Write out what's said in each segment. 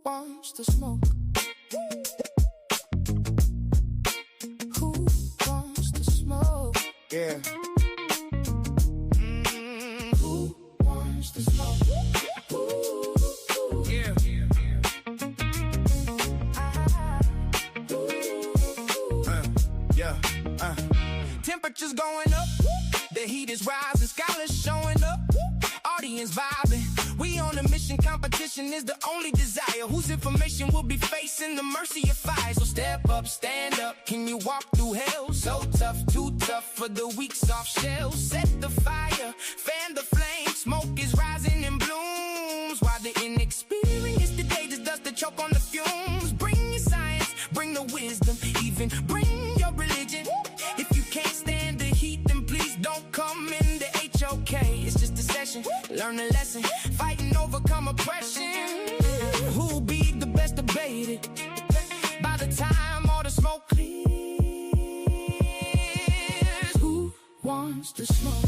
wants to smoke? Who wants to smoke? Yeah. Who wants to smoke? Yeah. Temperatures going up, the heat is rising, scholars showing up, audience vibing. We on a mission, competition is the only desire. Whose information will be facing the mercy of fire? So step up, stand up, can you walk through hell? So tough, too tough for the weak soft shell. Set the fire, fan the flame, smoke is rising in blooms. While the inexperienced today just does the choke on the fumes. Bring your science, bring the wisdom, even bring your religion. If you can't stand the heat, then please don't come in the HOK. It's just a session, learn a lesson, fight and overcome oppression. Who'll be the best debated? By the time all the smoke clears, who wants to smoke?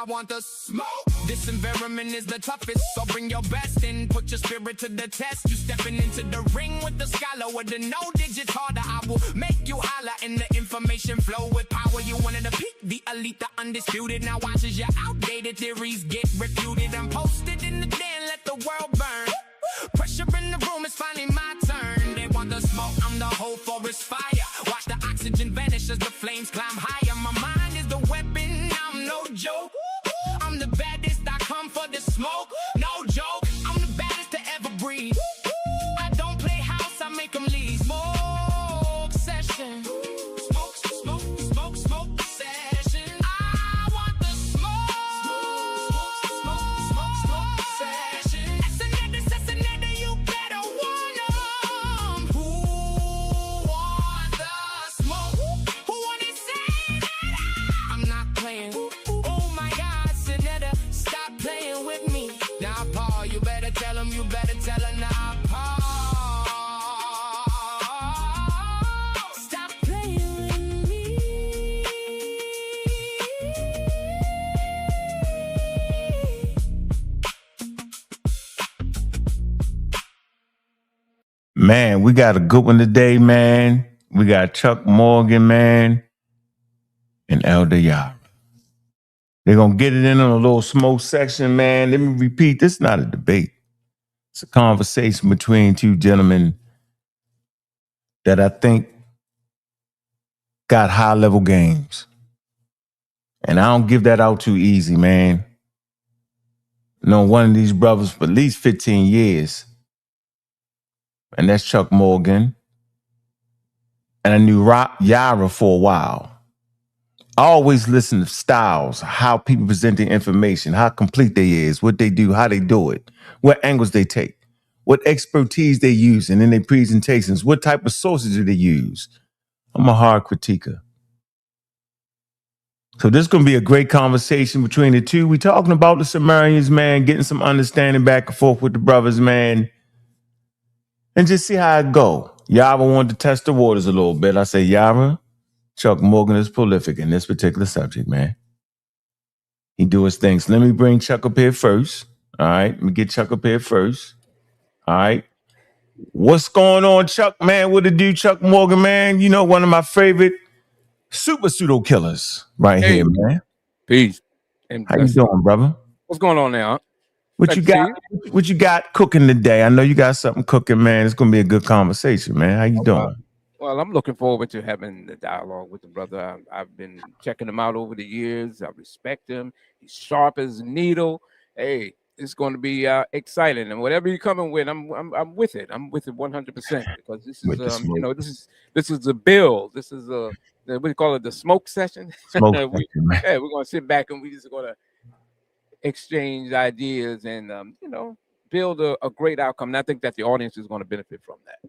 Want the smoke. This environment is the toughest, so bring your best in. Put your spirit to the test. You stepping into the ring with the scholar with the no digits harder. I will make you holler in the information flow with power. You wanted to peak, the elite, the undisputed. Now watch as your outdated theories get refuted. I'm posted in the den, let the world burn. Pressure in the room is finally my turn. They want the smoke, I'm the whole forest fire. Watch the oxygen vanish as the flames climb higher. My mind is the weapon, I'm no joke. I'm the baddest, I come for the smoke. No joke, I'm the baddest to ever breathe. I don't play house, I make them leave. Smoke session. Smoke, smoke, smoke, smoke session. I want the smoke. Smoke, smoke, smoke session. sa.neter, you better want them. Who want the smoke? Who want to say that I'm not playing? Stop playing with me. Now, Paul, you better tell him, you better tell her now, Paul. Stop playing with me. Man, we got a good one today, man. We got Chuck Morgan, man, and Elder Yara. They're going to get it in on a little smoke section, man. Let me repeat, this is not a debate. It's a conversation between two gentlemen that I think got high-level games. And I don't give that out too easy, man. I know one of these brothers for at least 15 years. And that's Chuck Morgan. And I knew Yara for a while. I always listen to styles, how people present their information, how complete they is, what they do, how they do it, what angles they take, what expertise they use in their presentations, what type of sources do they use. I'm a hard critiquer. So this is going to be a great conversation between the two. We're talking about the Sumains, man, getting some understanding back and forth with the brothers, man, and just see how it go. Yara wanted to test the waters a little bit. I say, Yara, Chuck Morgan is prolific in this particular subject, man. He do his things. Let me bring Chuck up here first. All right. Let me get Chuck up here first. All right. What's going on, Chuck, man? What it do, Chuck Morgan, man? You know, one of my favorite super pseudo killers right here, man. Peace. How you doing, brother? What's going on now? What you got cooking today? I know you got something cooking, man. It's going to be a good conversation, man. How you doing? Well, I'm looking forward to having the dialogue with the brother. I've been checking him out over the years. I respect him. He's sharp as a needle. Hey, it's going to be exciting. And whatever you're coming with, I'm with it. I'm with it 100% because this is this is a build. This is a what do you call it? The smoke session. We're going to sit back and we just going to exchange ideas and build a great outcome. And I think that the audience is going to benefit from that.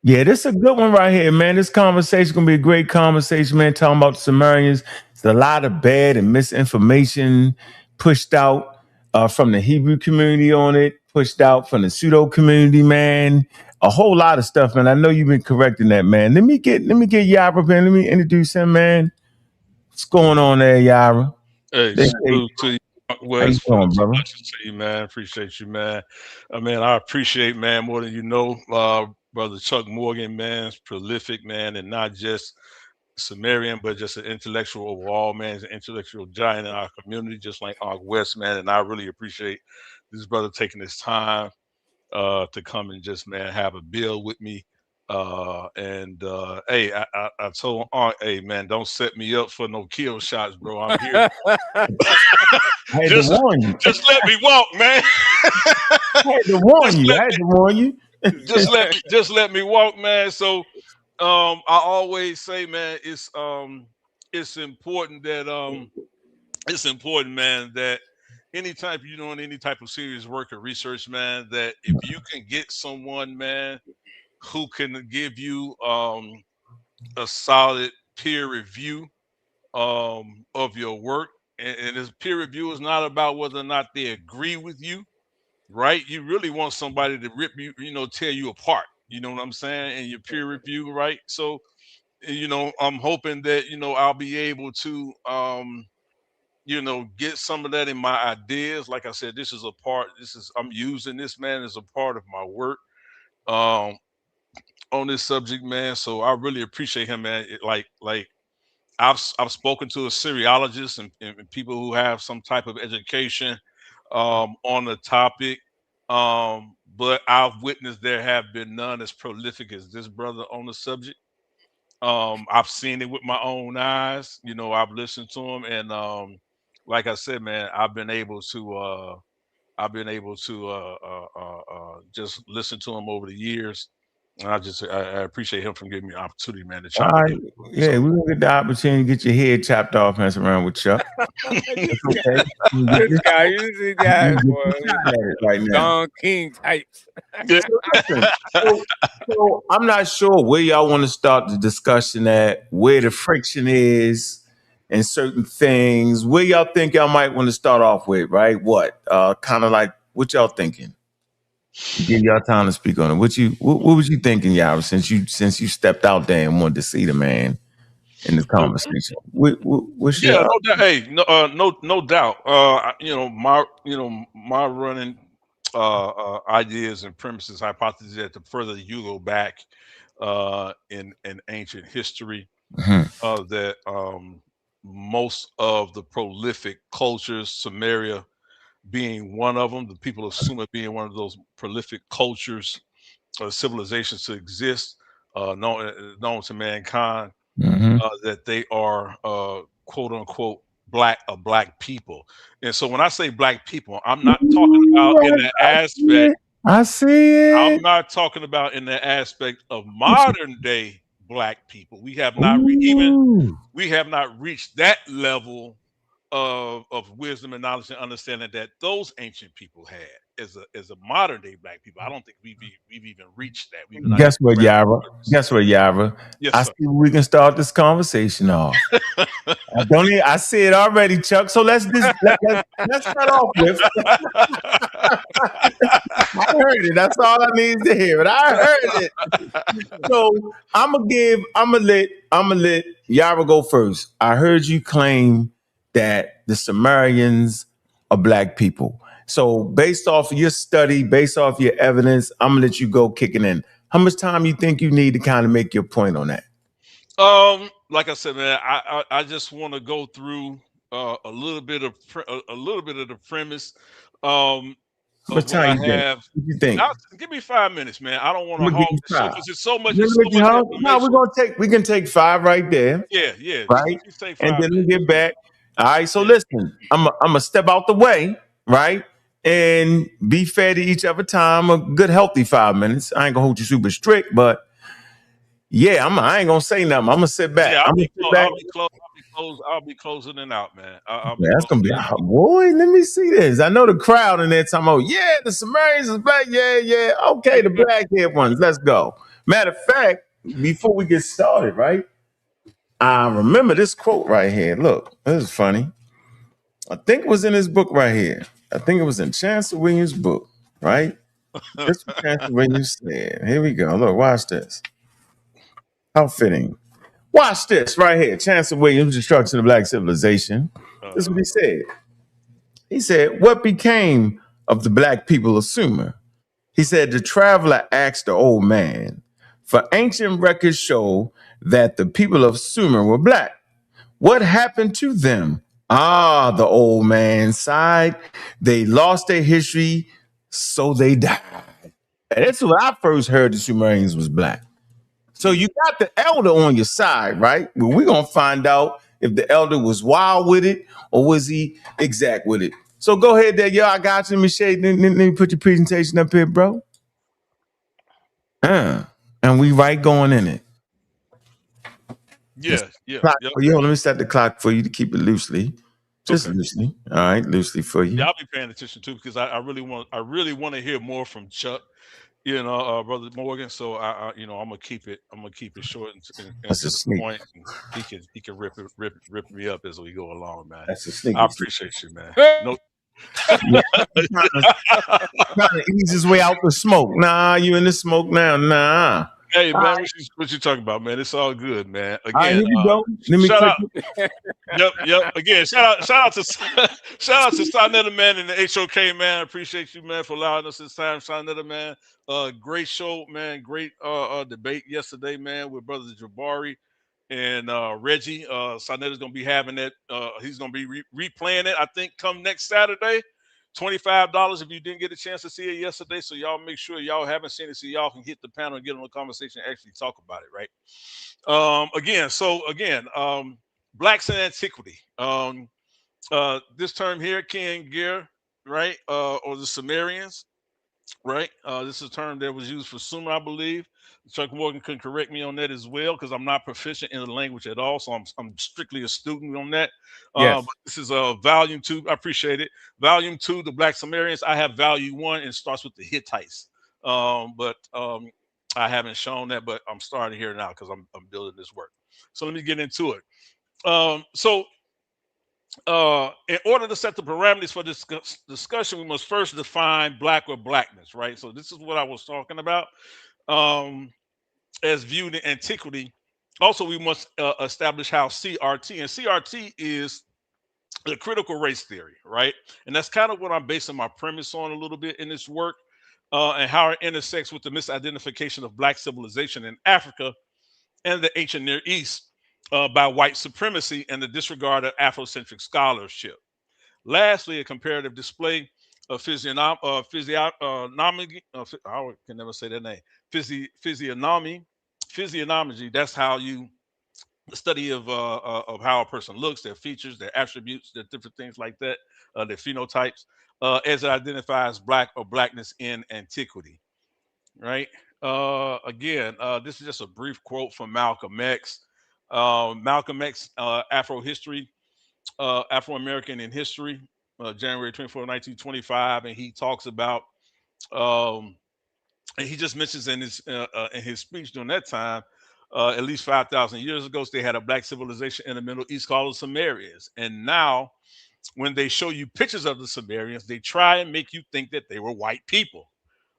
Yeah, this is a good one right here, man. This conversation is going to be a great conversation, man, talking about the Sumains. It's a lot of bad and misinformation pushed out. from the Hebrew community on it, pushed out from the pseudo community, man. A whole lot of stuff, man. I know you've been correcting that, man. Let me get Yara, man. Let me introduce him, man. What's going on there, Yara? Hey, salute to you, How you West, for the doing, brother? introduction to you, man. Appreciate you, man. Man, I appreciate, man, more than you know, brother Chuck Morgan, man, is prolific, man, and not just Sumerian, but just an intellectual overall, man. He's an intellectual giant in our community, just like Ark West, man. And I really appreciate this brother taking his time to come and just, man, have a bill with me. Hey, I told Ark, hey, man, don't set me up for no kill shots, bro. I'm here. I had to warn you. Just let me walk, man. I had to warn you. Just let me walk, man. So I always say, man, it's important that man, that anytime you're doing any type of serious work or research, man, that if you can get someone, man, who can give you a solid peer review of your work, and this peer review is not about whether or not they agree with you, right? You really want somebody to rip you, tear you apart. You know what I'm saying? And your peer review, right? So, I'm hoping that I'll be able to get some of that in my ideas. Like I said, I'm using this, man, as a part of my work on this subject, man. So I really appreciate him, man. Like I've spoken to a seriologist and people who have some type of education on the topic. But I've witnessed there have been none as prolific as this brother on the subject. I've seen it with my own eyes. I've listened to him, and like I said, man, I've been able to just listen to him over the years. And I appreciate him from giving me an opportunity, man, to chop it in. Yeah, we're gonna get the opportunity to get your head chopped off messing around with Chuck. Okay. This guy, you see that right now. Don King types. So I'm not sure where y'all want to start the discussion at, where the friction is and certain things. Where y'all think y'all might want to start off with, right? What? Kind of like what y'all thinking? Give y'all time to speak on it. What was you thinking, Yara, since you stepped out there and wanted to see the man in this conversation? What's Yeah, your no doubt. Hey, no doubt. My running ideas and premises, hypotheses that the further you go back in ancient history, that most of the prolific cultures, Sumeria being one of them, the people of Sumer being one of those prolific cultures, civilizations to exist, known to mankind, that they are quote unquote black people. And so when I say black people, I'm not talking about in the aspect. I see it. I'm not talking about in the aspect of modern day black people. We have not reached that level of wisdom and knowledge and understanding that those ancient people had as a modern day black people. I don't think we've even reached that. Guess what, Yara? Yes, I sir. see we can start this conversation off. I see it already, Chuck. So let's start off with. I heard it. That's all I need to hear. But I heard it. So I'm gonna let Yara go first. I heard you claim that the Sumerians are black people. So based off of your study, based off your evidence, I'm gonna let you go kicking in. How much time you think you need to kind of make your point on that? Like I said, man, I just want to go through a little bit of the premise. What time you think? Give me 5 minutes, man. I don't want to hog the show because it's so much. No, we can take 5 right there. Yeah. Right. And then we get back. All right. So listen, I'm gonna step out the way, right? And be fair to each other time, a good healthy 5 minutes. I ain't gonna hold you super strict, but yeah, I ain't gonna say nothing. I'm gonna sit back. Yeah, I'll be closing it out, man. That's gonna be boy. Let me see this. I know the crowd in there talking about, yeah, the Sumerians is black. Yeah. Okay, the black haired ones. Let's go. Matter of fact, before we get started, right? I remember this quote right here. Look, this is funny. I think it was in this book right here. I think it was in Chancellor Williams' book, right? This what Chancellor Williams said. Here we go. Look, watch this. How fitting. Watch this right here. Chancellor Williams, Destruction of Black Civilization. This is what he said. He said, what became of the black people of Sumer? He said, the traveler asked the old man, for ancient records show that the people of Sumer were black. What happened to them? Ah, the old man sighed. They lost their history, so they died. And that's when I first heard the Sumeans was black. So you got the elder on your side, right? Well, we're gonna find out if the elder was wild with it or was he exact with it. So go ahead there, yo. I got you, Michelle. Let me put your presentation up here, bro. And we right going in it. Yeah, yeah, Clock yep. for you. Let me set the clock for you to keep it loosely. Just Okay. loosely. All right, loosely for you. Yeah, I'll be paying attention too because I really want to hear more from Chuck, brother Morgan. So I'm gonna keep it short and That's to a the sneak. point. And he can rip me up as we go along, man. That's a sneaky. I appreciate you, man. No, Yeah, trying to ease his way out the smoke. Nah, you in the smoke now. Nah. hey All man, right, what you talking about, man? It's all good, man. all right, Again, here we go. Let me shout click. out. Yep. Again, shout out to shout out to sa.neter, man, and the HOK, man. I appreciate you, man, for allowing us this time, sa.neter, man. Great show, man. Great debate yesterday, man, with brothers Jabari and Reggie. Sa.neter's gonna be having that. He's gonna be replaying it, I think, come next Saturday. $25 if you didn't get a chance to see it yesterday. So y'all make sure y'all haven't seen it so y'all can hit the panel and get on the conversation and actually talk about it, right? Blacks in antiquity. This term here, Ken Gear, right? Or the Sumerians, right? This is a term that was used for Sumer, I believe. Chuck Morgan can correct me on that as well because I'm not proficient in the language at all, so I'm strictly a student on that. Yes. But this is volume 2. I appreciate it. Volume 2, the Black Sumerians. I have volume 1 and starts with the Hittites. But I haven't shown that, but I'm starting here now because I'm building this work. So let me get into it. In order to set the parameters for this discussion, we must first define black or blackness, right? So this is what I was talking about as viewed in antiquity. Also, we must establish how CRT, and CRT is the critical race theory, right? And that's kind of what I'm basing my premise on a little bit in this work, and how it intersects with the misidentification of black civilization in Africa and the ancient Near East by white supremacy and the disregard of Afrocentric scholarship. Lastly, a comparative display of physiognomy. I can never say that name. Physiognomy. Physiognomy. That's how you the study of how a person looks, their features, their attributes, their different things like that, their phenotypes, as it identifies black or blackness in antiquity. Right. This is just a brief quote from Malcolm X. Malcolm X, Afro history, Afro-American in history, January 24, 1925. And he talks about, and he just mentions in his speech during that time, at least 5,000 years ago, they had a black civilization in the Middle East called the Sumerians. And now, when they show you pictures of the Sumerians, they try and make you think that they were white people.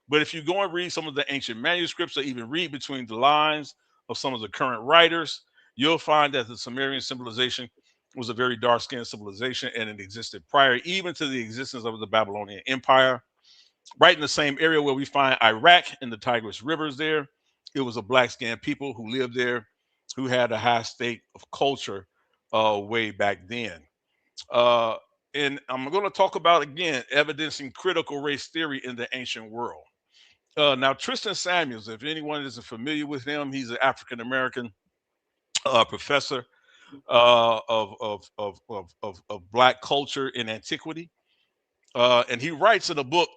But if you go and read some of the ancient manuscripts or even read between the lines of some of the current writers, you'll find that the Sumerian civilization was a very dark-skinned civilization and it existed prior even to the existence of the Babylonian Empire. Right in the same area where we find Iraq and the Tigris rivers there, it was a black-skinned people who lived there who had a high state of culture way back then. Uh, and I'm going to talk about, again, evidencing critical race theory in the ancient world. Now, Tristan Samuels, if anyone isn't familiar with him, he's an African American professor of Black culture in antiquity. And he writes in a book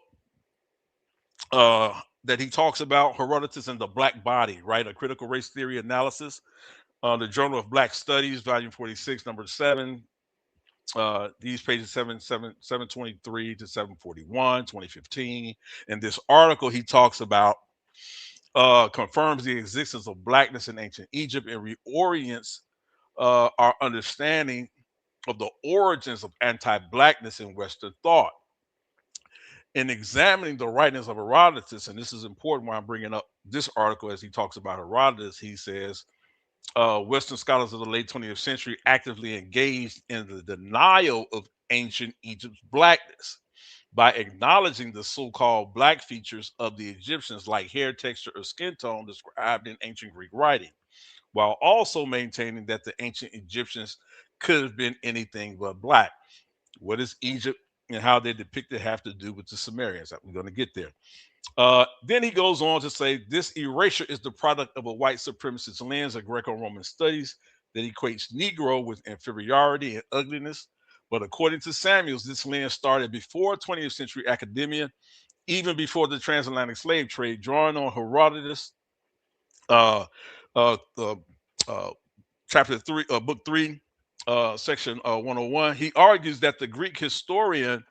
that he talks about Herodotus and the Black Body, right? A critical race theory analysis. The Journal of Black Studies, volume 46, number 7. These pages 723 to 741, 2015. In this article, he talks about confirms the existence of blackness in ancient Egypt and reorients our understanding of the origins of anti-blackness in Western thought. In examining the writings of Herodotus, and this is important why I'm bringing up this article as he talks about Herodotus, he says Western scholars of the late 20th century actively engaged in the denial of ancient Egypt's blackness by acknowledging the so-called black features of the Egyptians like hair texture or skin tone described in ancient Greek writing, while also maintaining that the ancient Egyptians could have been anything but black. What does Egypt and how they're depicted have to do with the Sumerians? We're going to get there. Then he goes on to say this erasure is the product of a white supremacist lens of Greco-Roman studies that equates Negro with inferiority and ugliness. But according to Samuels, this lens started before 20th century academia, even before the transatlantic slave trade, drawing on Herodotus, uh, uh, uh, uh, chapter 3, book 3, section 101. He argues that the Greek historian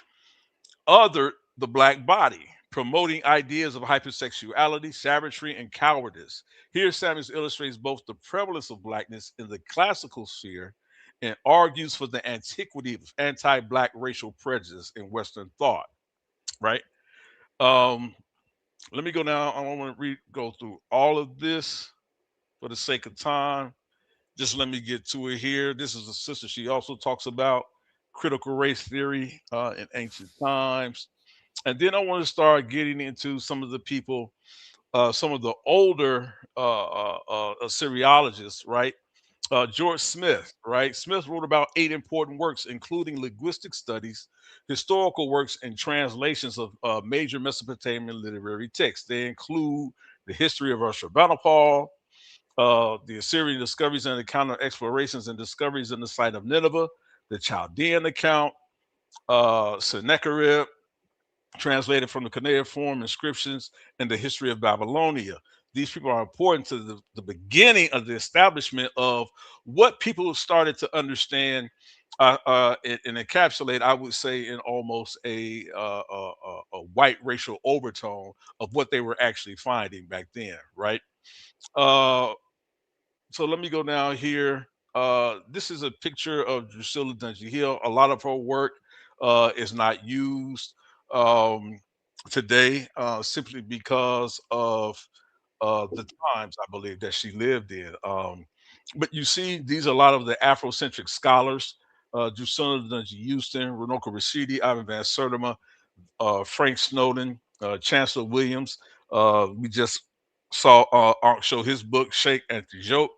othered the black body, promoting ideas of hypersexuality, savagery, and cowardice. Here, Samuels illustrates both the prevalence of blackness in the classical sphere and argues for the antiquity of anti-black racial prejudice in Western thought. Right? Um, Let me go now. I want to go through all of this for the sake of time. Just let me get to it here. This is a sister. She also talks about critical race theory in ancient times. And then I want to start getting into some of the people, some of the older Assyriologists, right? George Smith, right? Smith wrote about 8 important works, including linguistic studies, historical works, and translations of major Mesopotamian literary texts. They include the history of Ashurbanipal, the Assyrian discoveries and encounter explorations and discoveries in the site of Nineveh, the Chaldean account, Sennacherib, translated from the cuneiform inscriptions, and the history of Babylonia. These people are important to the beginning of the establishment of what people started to understand and encapsulate, I would say, in almost a white racial overtone of what they were actually finding back then, right? Uh, so let me go down here. This is a picture of Drusilla Dungy Hill. A lot of her work is not used um, today simply because of the times I believe that she lived in. But you see, these are a lot of the Afrocentric scholars. Drusilla Dungy Houston, Renoka Rashidi, Ivan Van Sertima, Frank Snowden, Chancellor Williams. We just saw Ark show his book, Shake and Joke,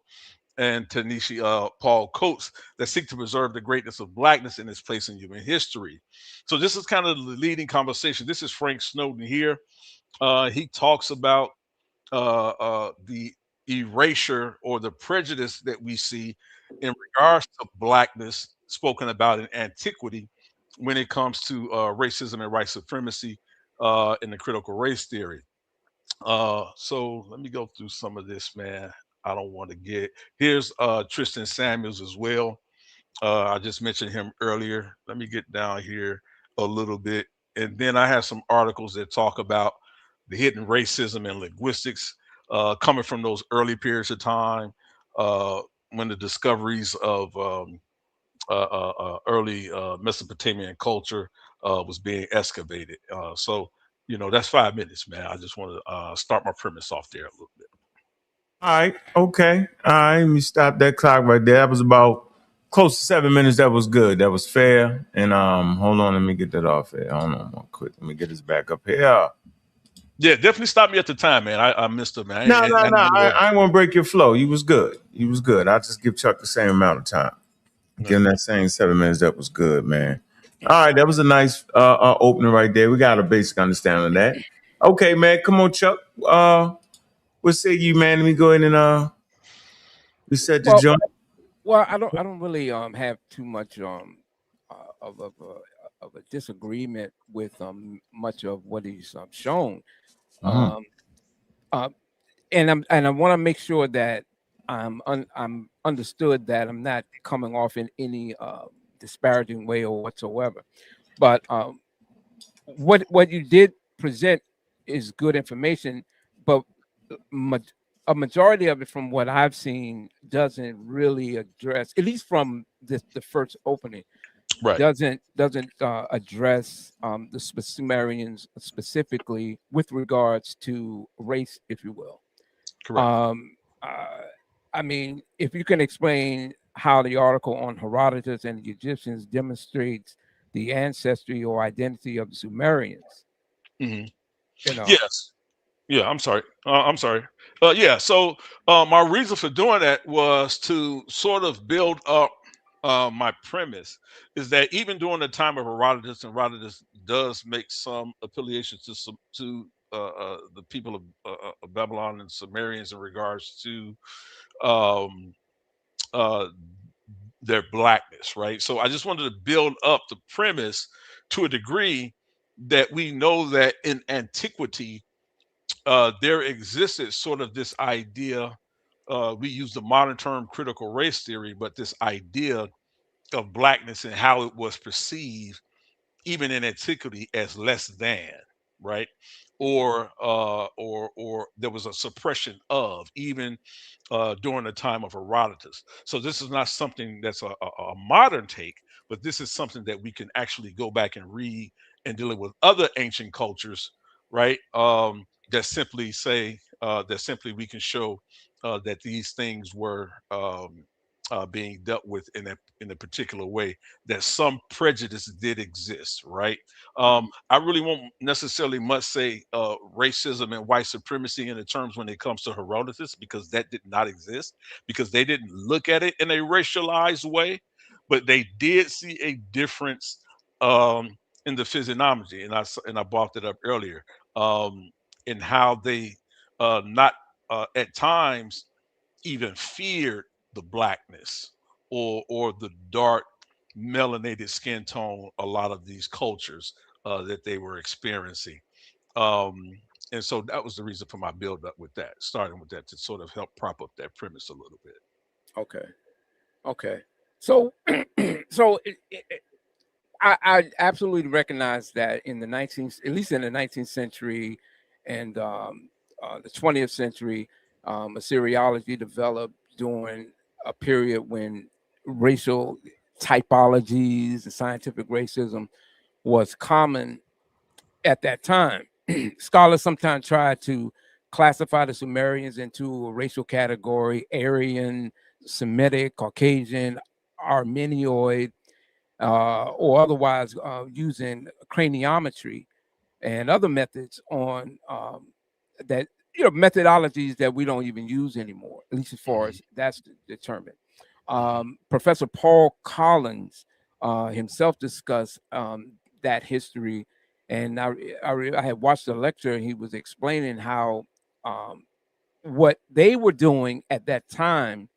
and Tanishi Paul Coates that seek to preserve the greatness of blackness in its place in human history. So this is kind of the leading conversation. This is Frank Snowden here. He talks about the erasure or the prejudice that we see in regards to blackness spoken about in antiquity when it comes to racism and white supremacy in the critical race theory. So let me go through some of this, man. I don't want to get here's Tristan Samuels as well. I just mentioned him earlier. Let me get down here a little bit. And then I have some articles that talk about the hidden racism and linguistics coming from those early periods of time uh, when the discoveries of early Mesopotamian culture was being excavated. So, that's 5 minutes, man. I just want to start my premise off there a little bit. All right. Okay. All right. Let me stop that clock right there. That was about close to 7 minutes. That was good. That was fair. And hold on. Let me get that off here. Hold on one quick. Let me get this back up here. Yeah, definitely stop me at the time, man. I missed it, man. No. I ain't want to break your flow. You was good. You was good. I'll just give Chuck the same amount of time. Give him that same 7 minutes. That was good, man. All right. That was a nice opening right there. We got a basic understanding of that. Okay, man. Come on, Chuck. What say you, man? Let me go in and we set the joint. Well, I don't really have too much of a disagreement with much of what he's shown. Mhm. And I want to make sure that I'm understood that I'm not coming off in any disparaging way or whatsoever. But what you did present is good information, but a majority of it, from what I've seen, doesn't really address, at least from the first opening, Right. doesn't address the Sumerians specifically with regards to race, if you will. Correct. I mean, if you can explain how the article on Herodotus and the Egyptians demonstrates the ancestry or identity of the Sumerians, Hmm. you know. Yes. Yeah, I'm sorry. I'm sorry. Yeah, so my reason for doing that was to sort of build up my premise is that even during the time of Herodotus, and Herodotus does make some affiliations to the people of Babylon and Sumerians in regards to um, uh, their blackness, right? So I just wanted to build up the premise to a degree that we know that in antiquity there existed sort of this idea. We use the modern term critical race theory, but this idea of blackness and how it was perceived, even in antiquity, as less than, right? Or there was a suppression of, even during the time of Herodotus. So this is not something that's a modern take, but this is something that we can actually go back and read and dealing with other ancient cultures, right? That simply say that simply we can show that these things were being dealt with in a particular way. That some prejudice did exist, right? I really won't necessarily must say racism and white supremacy in the terms when it comes to Herodotus, because that did not exist, because they didn't look at it in a racialized way, but they did see a difference in the physiognomy, and I brought that up earlier, in how they not at times even feared the blackness or the dark melanated skin tone a lot of these cultures that they were experiencing. Um, and so that was the reason for my build up with that, starting with that to sort of help prop up that premise a little bit. Okay. Okay. So, so I absolutely recognize that in the 19th, at least in the 19th century and the 20th century, Assyriology developed during a period when racial typologies and scientific racism was common at that time. Scholars sometimes try to classify the Sumerians into a racial category: Aryan, Semitic, Caucasian, Armenoid, or otherwise using craniometry and other methods on that, methodologies that we don't even use anymore, at least as far Hmm. as that's determined. Hmm. Professor Paul Collins himself discussed that history, and I had watched the lecture, and he was explaining how um, what they were doing at that time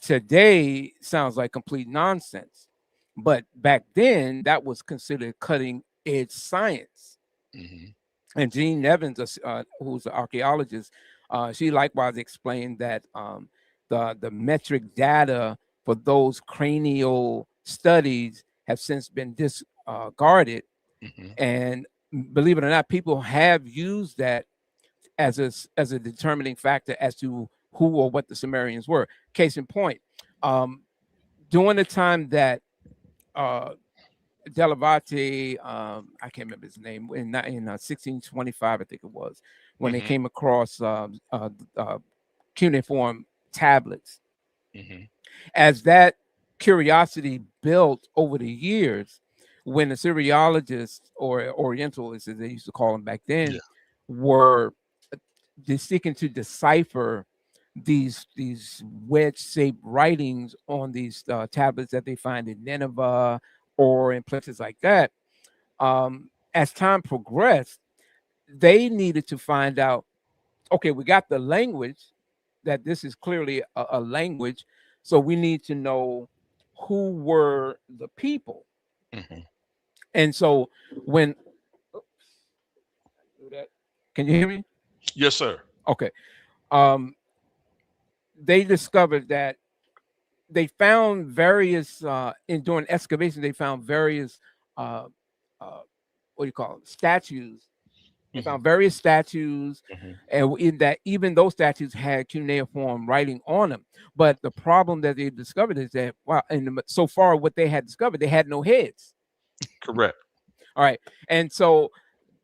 today sounds like complete nonsense. But back then, that was considered cutting edge science. Hmm. And Jean Evans, who's an archaeologist, she likewise explained that the metric data for those cranial studies have since been discarded. Hmm. And believe it or not, people have used that as a determining factor as to who or what the Sumerians were. Case in point, um, during the time that uh, Delavate, I can't remember his name, in 1625, I think it was, when they Hmm. came across cuneiform tablets. Hmm. As that curiosity built over the years, when Assyriologists or Orientalists, as they used to call them back then, Yeah. were seeking to decipher these wedge-shaped writings on these tablets that they find in Nineveh or in places like that. As time progressed, they needed to find out. Okay, we got the language, that this is clearly a language, so we need to know who were the people. Hmm. And so when can you hear me? Yes, sir. Okay. Um, they discovered that they found various in doing excavation, they found various uh, what do you call them, statues They found various statues, and in that even those statues had cuneiform writing on them. But the problem that they discovered is that wow, and so far what they had discovered, they had no heads. Correct. All right, and so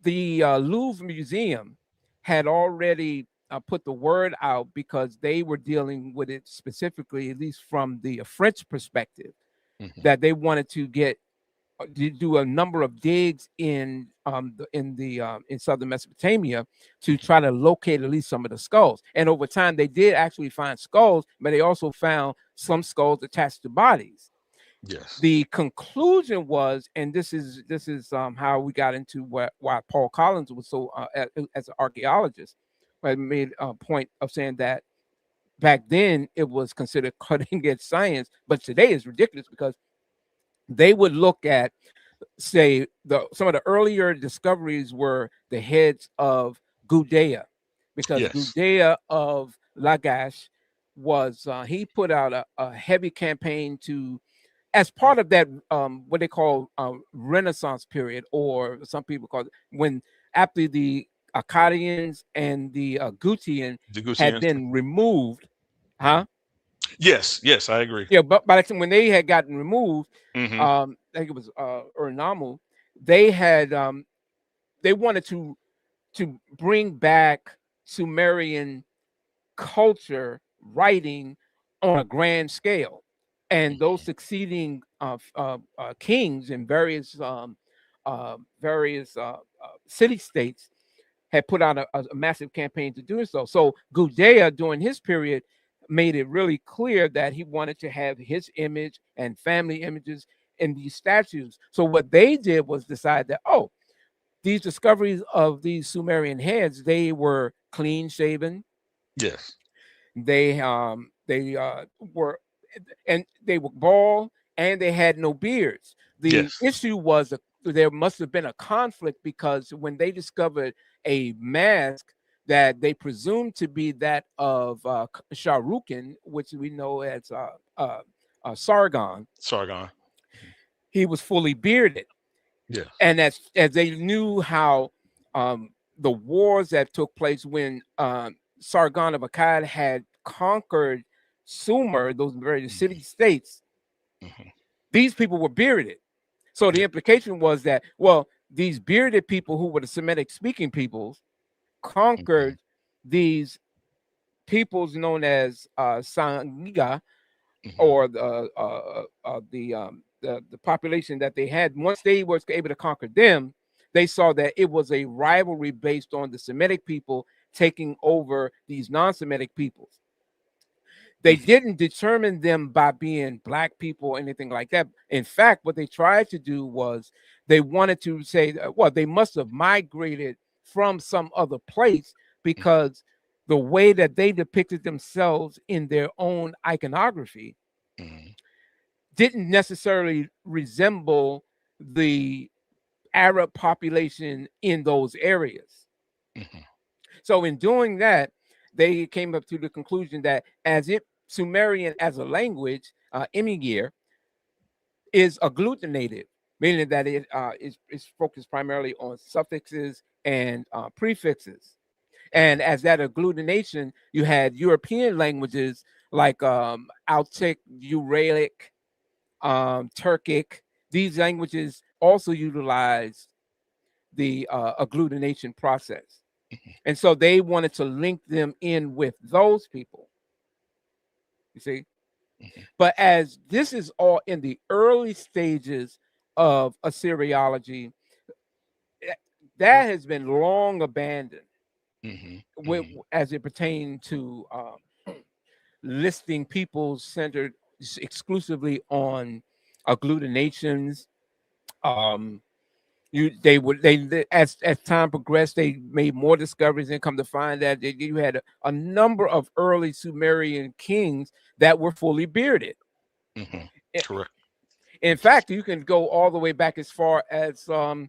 the Louvre Museum had already put the word out because they were dealing with it specifically, at least from the French perspective, that they wanted to get to do a number of digs in southern Mesopotamia to try to locate at least some of the skulls. And over time, they did actually find skulls, but they also found some skulls attached to bodies. Yes. The conclusion was, and this is how we got into why Paul Collins was so as an archaeologist, I made a point of saying that back then it was considered cutting edge science, but today it's ridiculous because they would look at, say, some of the earlier discoveries were the heads of Gudea, because Gudea of Lagash was he put out a heavy campaign to, as part of that what they call Renaissance period, or some people call it when after the Akkadians and the Gutian had been removed, huh? Yes, I agree. Yeah, but by the time when they had gotten removed, I think it was Urnamu, they had they wanted to bring back Sumerian culture writing on a grand scale, and those succeeding kings in various city states had put out a massive campaign to do so. So Gudea during his period made it really clear that he wanted to have his image and family images in these statues. So what they did was decide that, oh, these discoveries of these Sumerian heads, they were clean shaven. Yes. They were, and they were bald, and they had no beards. The issue was there must have been a conflict, because when they discovered a mask that they presumed to be that of Shahrukh, which we know as Sargon. He was fully bearded. Yeah. And as they knew how the wars that took place when Sargon of Akkad had conquered Sumer, those various city states, these people were bearded. So the implication was that, well, these bearded people who were the Semitic speaking peoples conquered these peoples known as Sangiga, or the population that they had. Once they were able to conquer them, they saw that it was a rivalry based on the Semitic people taking over these non-Semitic peoples. They didn't determine them by being black people or anything like that. In fact, what they tried to do was they wanted to say, well, they must have migrated from some other place, because the way that they depicted themselves in their own iconography didn't necessarily resemble the Arab population in those areas. So in doing that, they came up to the conclusion that as it Sumerian as a language, Emigir, is agglutinative, meaning that it is focused primarily on suffixes and prefixes. And as that agglutination, you had European languages like Altic, Uralic, Turkic. These languages also utilize the agglutination process. And so they wanted to link them in with those people. You see? But as this is all in the early stages of Assyriology, that has been long abandoned as it pertains to listing people centered exclusively on agglutinations. As time progressed, they made more discoveries and come to find that you had a number of early Sumerian kings that were fully bearded. Correct. In fact, you can go all the way back as far as the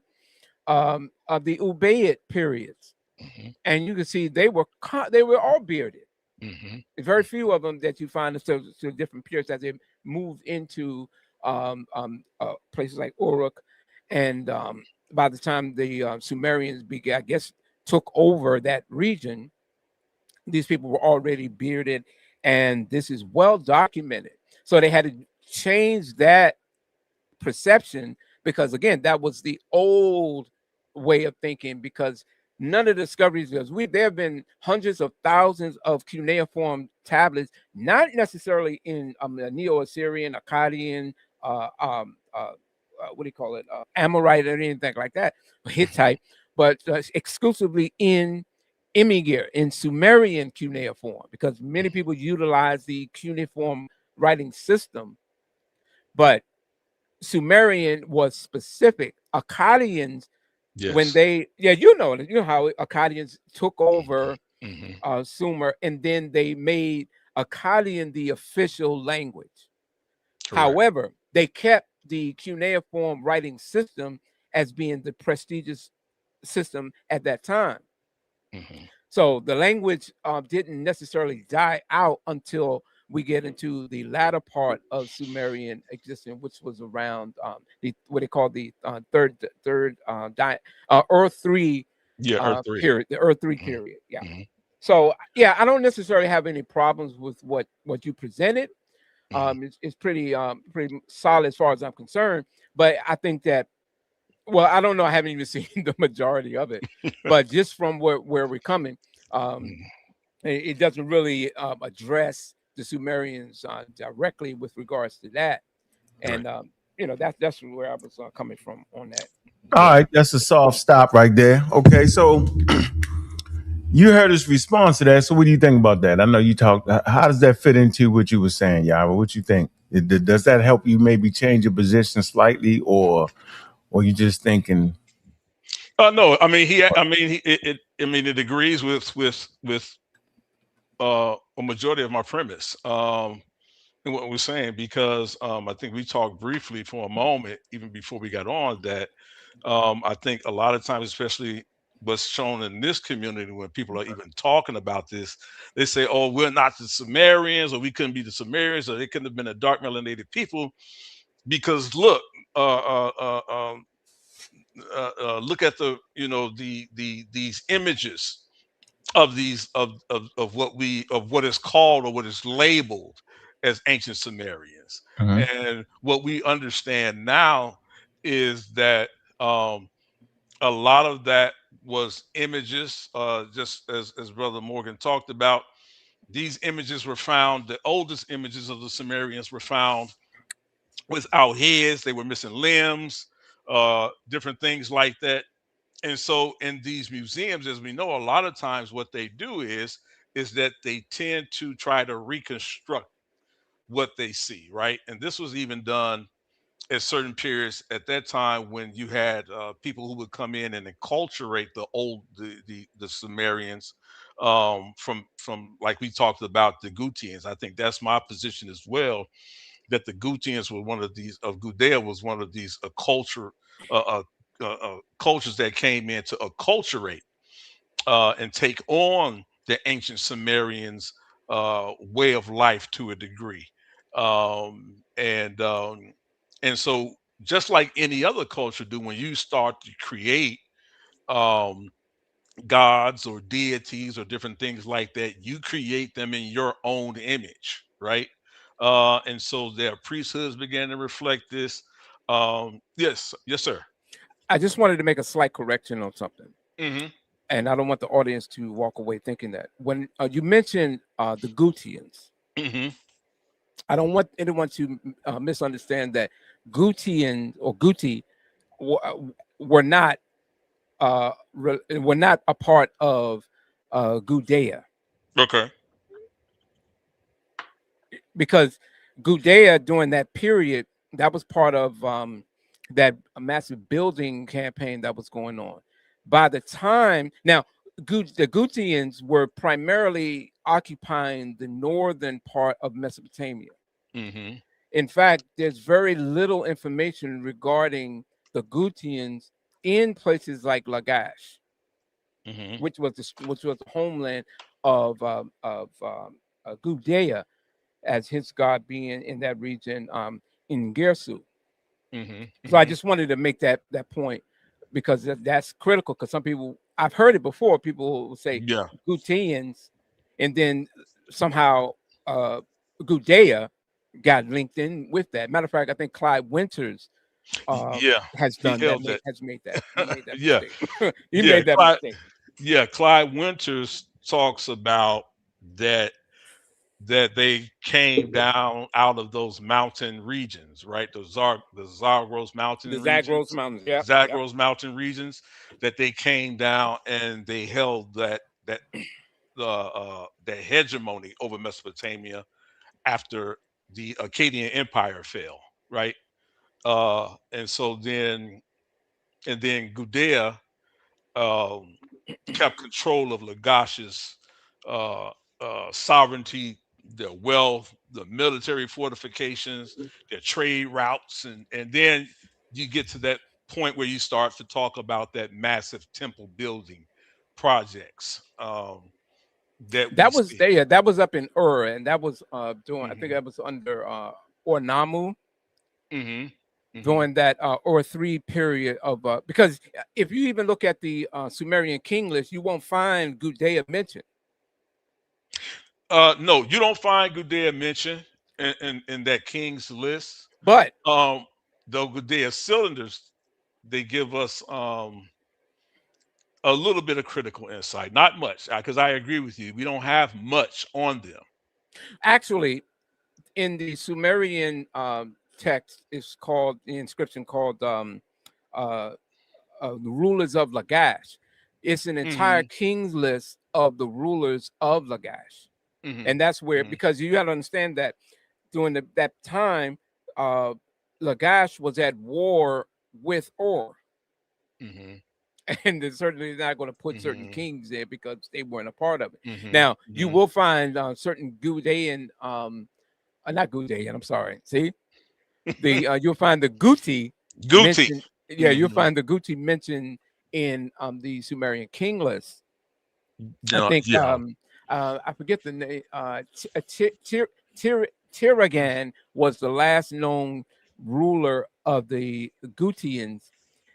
Ubaid periods, and you can see they were all bearded. Very few of them that you find to different periods as they moved into places like Uruk, and by the time the Sumerians began, I guess took over that region, these people were already bearded, and this is well documented. So they had to change that perception, because again, that was the old way of thinking, because none of the discoveries, because there have been hundreds of thousands of cuneiform tablets, not necessarily in Neo-Assyrian, Akkadian, what do you call it, Amorite or anything like that, Hittite, but exclusively in Imigir, in Sumerian cuneiform, because many people utilize the cuneiform writing system, but Sumerian was specific. Akkadians, when Yes. they, you know how Akkadians took over Sumer, and then they made Akkadian the official language. Correct. However, they kept the cuneiform writing system as being the prestigious system at that time. So the language didn't necessarily die out until we get into the latter part of Sumerian existence, which was around what they call the Earth 3 Earth 3 period, the Earth 3 period. Yeah. So I don't necessarily have any problems with what you presented. It's pretty solid as far as I'm concerned. But I think that, well, I don't know. I haven't even seen the majority of it, but just from where we're coming, it doesn't really address the Sumerians directly with regards to that. And that's where I was coming from on that. All right, that's a soft stop right there. Okay, so you heard his response to that. So what do you think about that? I know you talked. How does that fit into what you were saying, Yara? What you think? Does that help you maybe change your position slightly, or you just thinking? No, I mean it agrees with a majority of my premise and what we're saying, because I think we talked briefly for a moment even before we got on that I think a lot of times, especially what's shown in this community, when people are even talking about this, they say, "Oh, we're not the Sumerians, or we couldn't be the Sumerians, or they couldn't have been a dark melanated people," because look, look at these images of these of what is called or what is labeled as ancient Sumerians. And what we understand now is that a lot of that was images, just as Brother Morgan talked about. These images were found, the oldest images of the Sumerians were found without heads. They were missing limbs, different things like that. And so in these museums, as we know, a lot of times what they do is that they tend to try to reconstruct what they see, right? And this was even done at certain periods at that time, when you had people who would come in and enculturate the Sumerians, from like we talked about the Gutians. I think that's my position as well, that the Gutians were one of these, of Gudea was one of these cultures that came in to acculturate and take on the ancient Sumerians' way of life to a degree. Um, and um, and so, just like any other culture do, when you start to create um, gods or deities or different things like that, you create them in your own image, right? And so their priesthoods began to reflect this. Yes, sir. I just wanted to make a slight correction on something. hmm And I don't want the audience to walk away thinking that. When you mentioned the Gutians, hmm I don't want anyone to misunderstand that Gutian or Guti were not a part of Gudea, Okay. because Gudea during that period, that was part of that massive building campaign that was going on. By the time now, the Gutians were primarily occupying the northern part of Mesopotamia. hmm In fact, there's very little information regarding the Gutians in places like Lagash, hmm which was the homeland of Gudea, as his god being in that region in Gersu. hmm So I just wanted to make that point, because that's critical, because some people I've heard it before. People will say Yeah. Gutians, and then somehow Gudea got linked in with that. Matter of fact, I think Clyde Winters Yeah. has He done that. held that. Has made that. He made that Yeah. mistake. He Yeah. made that mistake. Clyde Winters talks about that they came down out of those mountain regions, right? The Zagros The mountain Zagros regions, Mountains. Yep. Yep. Zagros mountain regions, that they came down and they held that hegemony over Mesopotamia after the Akkadian Empire fell, right? And so then Gudea um, kept control of Lagash's uh, sovereignty, their wealth, the military fortifications, their trade routes, and then you get to that point where you start to talk about that massive temple building projects that we That was see. there. That was up in Ur, and that was doing. I think Hmm. that was under Ornamu Hmm. Hmm. during that or three period of because if you even look at the Sumerian king list, you won't find Gudea mentioned. No, you don't find Gudea mentioned in that king's list. But Um, though Gudea cylinders, they give us a little bit of critical insight, not much, because I agree with you. We don't have much on them. actually, in the Sumerian text, is called the inscription called uh, the rulers of Lagash. It's an entire Hmm. king's list of the rulers of Lagash, Hmm. and that's where Hmm. because you got to understand that during that time, uh, Lagash was at war with Ur. Hmm. And they're certainly not going to put certain Hmm. kings there because they weren't a part of it. Hmm. Now you Hmm. will find certain Gudean, not Gudean. I'm sorry. See the you'll find the Guti Guti. mentioned. Yeah, you'll Hmm. find the Guti mentioned in the Sumerian king list. I Yeah, think yeah. I forget the name. Tiragan was the last known ruler of the Gutians,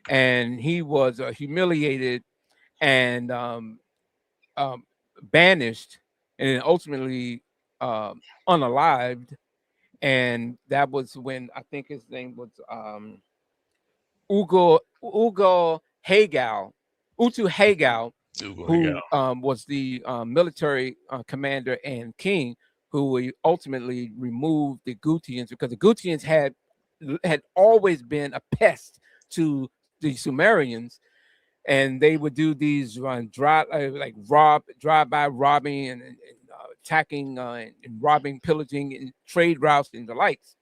and he was humiliated and banished, and then ultimately unalived. And that was when I think his name was Ugo Hagal, Utu Hagal, Google it who out. was the military commander and king, who ultimately removed the Gutians because the Gutians had always been a pest to the Sumerians, and they would do these like drive by robbing and attacking and robbing, pillaging, and trade routes and the likes.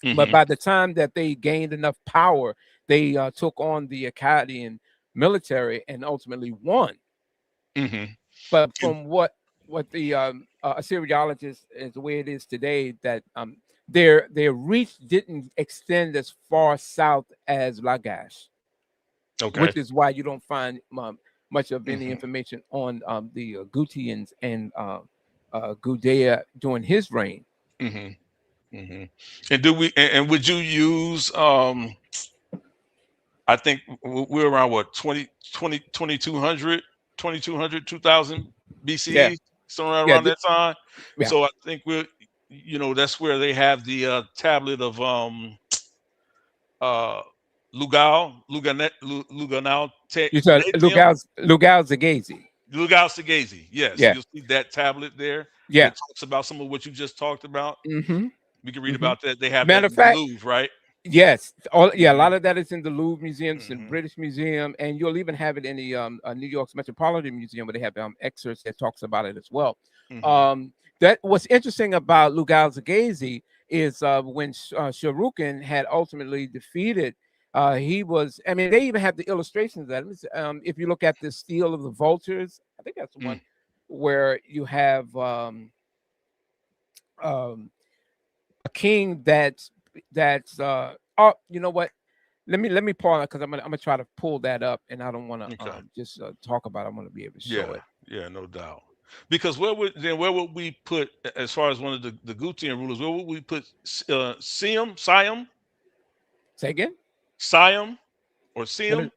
But Hmm. by the time that they gained enough power, they took on the Akkadian military and ultimately won. Hmm. But from what the Assyriologists is the way it is today, that their reach didn't extend as far south as Lagash, Okay. which is why you don't find much of any Hmm. information on the Gutians and Gudea during his reign. Hmm. Hmm. And and would you use I think we're around what 2200, 2000 Yeah, BCE, somewhere yeah, around that time. yeah. So I think that's where they have the tablet of uh Luganau You said Tatium, Lugal Zagazi. Lugal Sagazi. Yes, Yeah, you'll see that tablet there yeah. that talks about some of what you just talked about. Mm-hmm. We can read Mm-hmm. about that. They have that Matter of in the fact, Louvre, right? yes, yeah, a Hmm. lot of that is in the Louvre Museum, it's in the Hmm. British Museum, and you'll even have it in the New York's Metropolitan Museum, where they have excerpts that talks about it as well. Hmm. Um, that what's interesting about Lugal Zagazi is when Sharukin had ultimately defeated. He was. I mean, they even have the illustrations of that. If you look at the Steel of the Vultures, I think that's the one where you have um, a king that's oh, you know what, let me pause because I'm gonna try to pull that up, and I don't want to Okay. just talk about it. I want to be able to show Yeah, it. yeah, no doubt. Because where would we put as far as one of the Gutian rulers? Where would we put Say again. Siam, or What is Siam?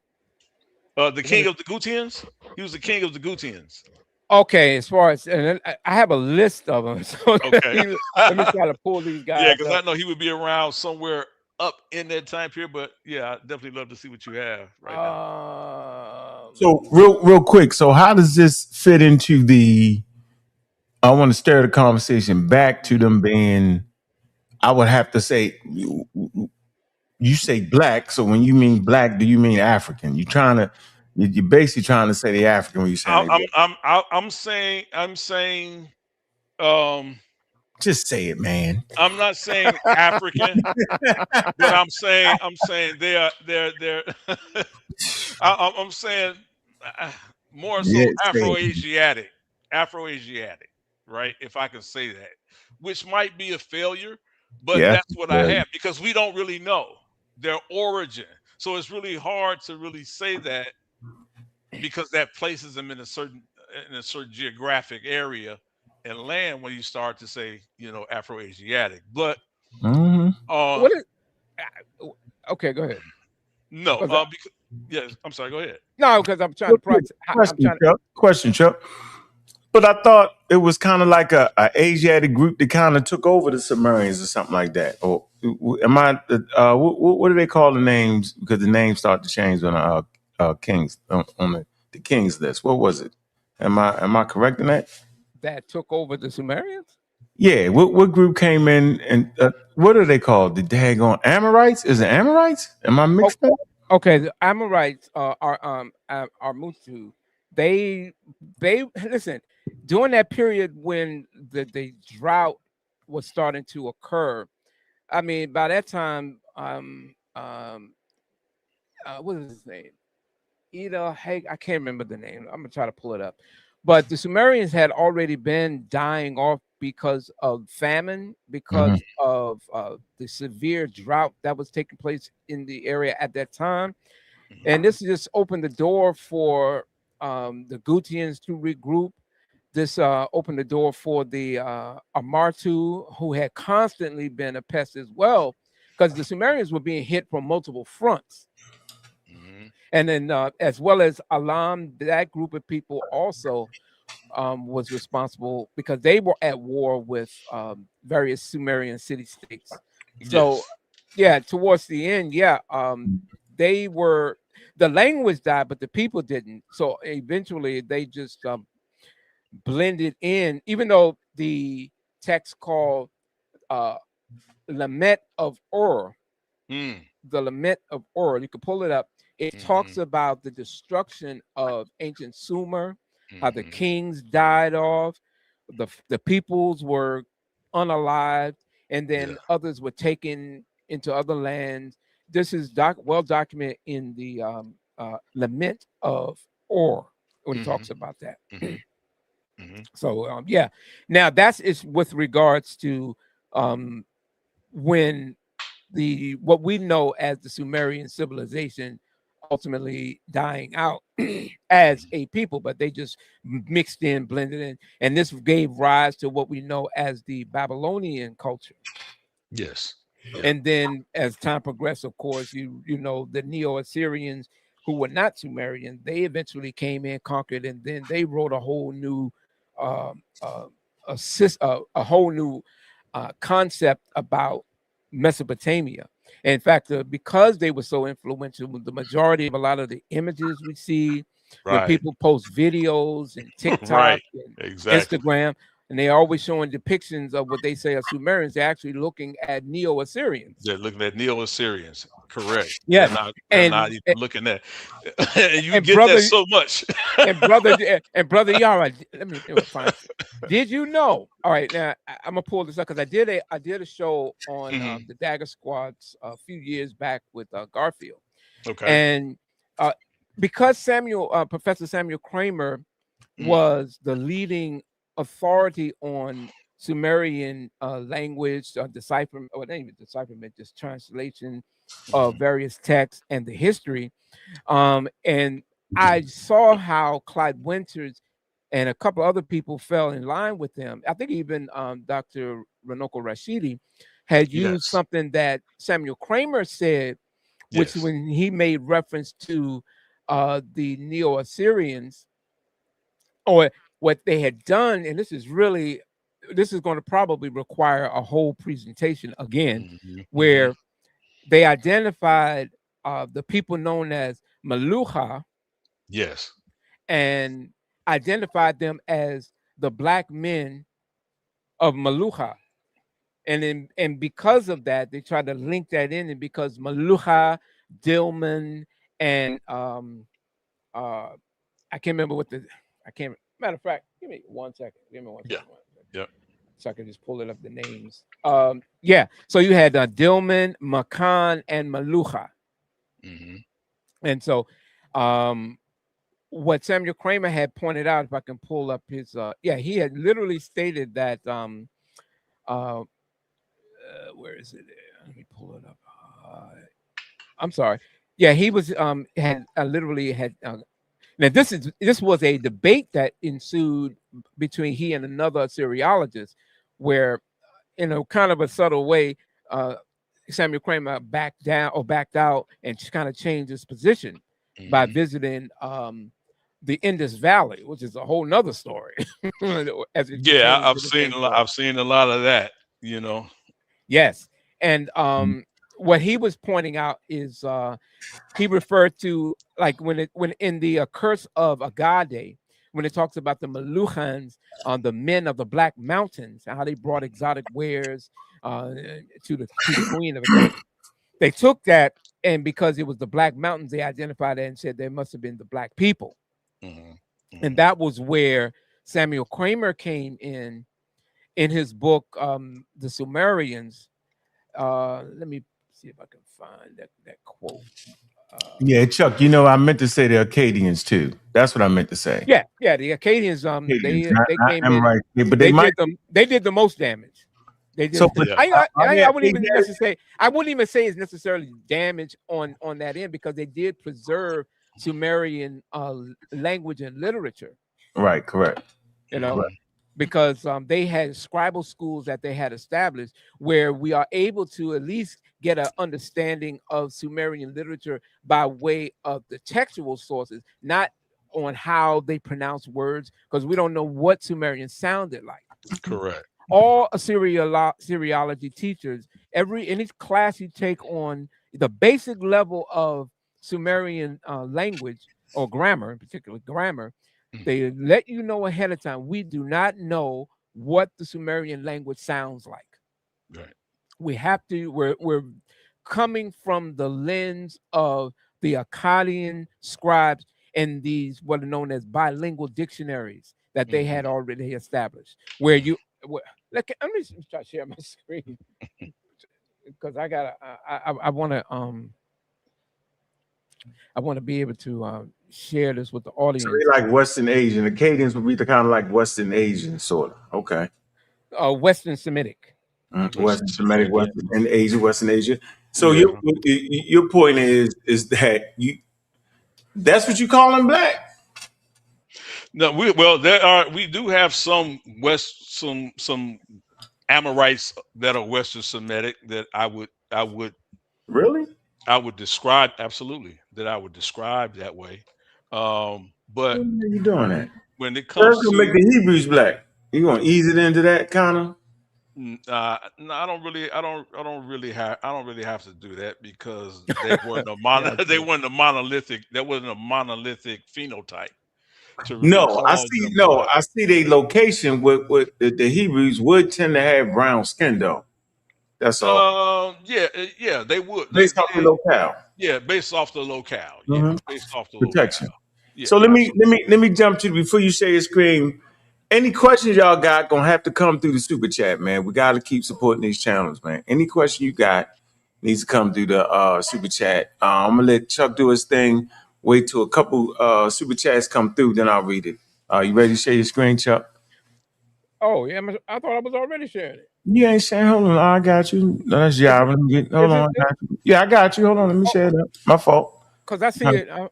The king of the Gutians. He was the king of the Gutians. Okay, as far as, and then I have a list of them. So Okay. let me try to pull these Yeah, guys because I up. know he would be around somewhere up in that time period. But yeah, I definitely love to see what you have right now. So real quick. So how does this fit into the? I want to steer the conversation back to them being. I would have to say you say black. So when you mean black, do you mean African? You're basically trying to say they African when you saying they black. I'm saying. Um, Just say it, man. I'm not saying African, but I'm saying they're I'm saying more so Yeah, say it. Afro-Asiatic, right? If I can say that, which might be a failure, but Yeah. that's what I have because we don't really know their origin. So it's really hard to really say that because that places them in a certain geographic area and land when you start to say, Afro-Asiatic. But Mm-hmm. uh What is? Okay, go ahead. no, Because because yes, I'm sorry, go ahead. no, because I'm trying to process. I'm Question, trying. Chuck. Question, Chuck. But I thought it was kind of like a Asiatic group that kind of took over the Sumerians or something like that. Or am I? What do they call the names? Because the names start to change on kings on the kings list. What was it? Am I correct in that? That took over the Sumerians. Yeah. What group came in and what are they called? The daggone Amorites? Is it Amorites? Am I Oh, mixed up? okay, the Amorites are Mutu. They listen during that period when the drought was starting to occur. I mean, by that time, what is his name? Hey, I can't remember the name. I'm gonna try to pull it up. But the Sumerians had already been dying off because of famine, Mhm. because of the severe drought that was taking place in the area at that time. And this just opened the door for the Gutians to regroup. This opened the door for the Amartu, who had constantly been a pest as well, because the Sumerians were being hit from multiple fronts. Mhm. And then, as well as Alam, that group of people also was responsible because they were at war with various Sumerian city states. So, Yes. yeah, towards the end, yeah, they were the language died, but the people didn't. So eventually, they just blended in, even though the text called uh, Lament of Ur, Mm. the Lament of Ur, you can pull it up. It talks Mhm. about the destruction of ancient Sumer, how the Mhm. kings died off, the peoples were unalived, and Yeah. then others were taken into other lands. This is well documented in the Lament of Ur when it Mhm. talks about that. Mhm. Mhm. So yeah, now that's is with regards to um, when the what we know as the Sumerian civilization ultimately dying out as Mhm. a people, but they just mixed in, blended in, and this gave rise to what we know as the Babylonian culture. Yes. Yeah. And then as time progressed, of course, you know the Neo-Assyrians who were not Sumerian, they eventually came in, conquered, and then they wrote a whole new um, uh, a whole new concept about Mesopotamia. In fact, because they were so influential, the majority of a lot of the images we see when Right. people post videos and TikTok Right. and Exactly. Instagram, and they're always showing depictions of what they say are Sumerians, they're actually looking at Neo-Assyrians. They're looking at Neo-Assyrians. Correct. They're Yes, not. They're and not even looking at. And you and get that brother so much. and brother Yara, let me find. Did you know? All right, now I'm gonna pull this up because I did a show on Mhm. the Dagger Squads a few years back with Garfield, Okay. and uh, because Professor Samuel Kramer Mm. was the leading authority on Sumerian language decipherment, or not even decipherment, just translation of Mhm. various texts and the history. And I saw how Clyde Winters and a couple other people fell in line with him. I think even Dr. Ranoko Rashidi had used Yes. something that Samuel Kramer said, which Yes. when he made reference to the Neo-Assyrians, or what they had done, and this is going to probably require a whole presentation again, where they identified the people known as Malucha, Yes. and identified them as the black men of Malucha. And because of that, they tried to link that in, and because Malucha, Dilman, and I can't remember matter of fact, give me 1 second. Give me 1 second. Yeah. So I can just pull it up the names. So you had Dilman, Makan, and Malucha. And so what Samuel Kramer had pointed out, if I can pull up his he had literally stated that where is it? Let me pull it up. I'm sorry. Yeah, he was had literally had now this was a debate that ensued between he and another Assyriologist, where in a kind of a subtle way, Samuel Kramer backed out and kind of changed his position by visiting the Indus Valley, which is a whole nother story. I've seen a lot of that, you know. Yes. And what he was pointing out is he referred to, like, when in the Curse of Agade, when it talks about the Maluchans, the men of the Black Mountains, and how they brought exotic wares to the queen of Agade. They took that, and because it was the Black Mountains, they identified it and said they must have been the Black people. And that was where Samuel Kramer came in his book, The Sumerians. Let me see if I can find that quote. Yeah, Chuck, you know, I meant to say the Akkadians too. That's what I meant to say. Yeah, the Akkadians, they came in. Right. Yeah, but they did the most damage. They did. So, I wouldn't even say it's necessarily damage on that end, because they did preserve Sumerian language and literature. Right, correct. You know, because they had scribal schools that they had established, where we are able to at least get an understanding of Sumerian literature by way of the textual sources, not on how they pronounce words, because we don't know what Sumerian sounded like. Correct. All Assyriology teachers, any class you take on the basic level of Sumerian language or grammar, in particular grammar, they let you know ahead of time, we do not know what the Sumerian language sounds like. Right. We have to, we're coming from the lens of the Akkadian scribes and these what are known as bilingual dictionaries that they had already established. Let me try to share my screen, because I want to be able to share this with the audience. So they like Western Asian. The Akkadians would be the kind of like Western Asian sort of. Okay. Western Semitic. Western Semitic, Western Asia, Western Asia. So your point is that that's what you call them black? No, we do have some Amorites that are Western Semitic that I would really describe, absolutely, that I would describe that way. But when are you doing that? When it comes to make the Hebrews black, you gonna ease it into that kind of? No, I don't really have to do that, because they weren't they weren't a monolithic. There wasn't a monolithic phenotype. I see their location with the Hebrews would tend to have brown skin though. That's all. They would. Based off the locale. Yeah, based off the locale. Yeah, based off the protection. Locale. Yeah, so let me jump to before you share your screen. Any questions y'all got gonna have to come through the super chat, man. We gotta keep supporting these channels, man. Any question you got needs to come through the super chat. I'm gonna let Chuck do his thing. Wait till a couple super chats come through, then I'll read it. You ready to share your screen, Chuck? Oh yeah, I thought I was already sharing it. You ain't sharing. Hold on, I got you. No, that's Yara. Hold on, I got you. Yeah, I got you. Hold on, let me share it up. My fault. Because I see it. You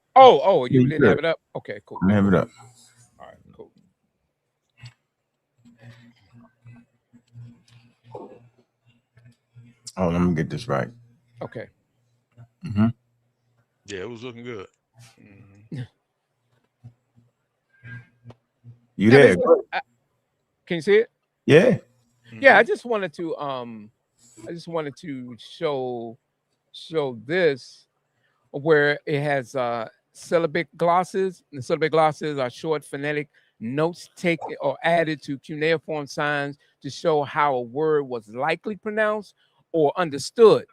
didn't have it up? Okay, cool. I have it up. All right, cool. Oh, let me get this right. Okay. Yeah, it was looking good. You Yeah, there? can you see it? Yeah. Yeah, I just wanted to show this where it has syllabic glosses. And the syllabic glosses are short phonetic notes taken or added to cuneiform signs to show how a word was likely pronounced or understood.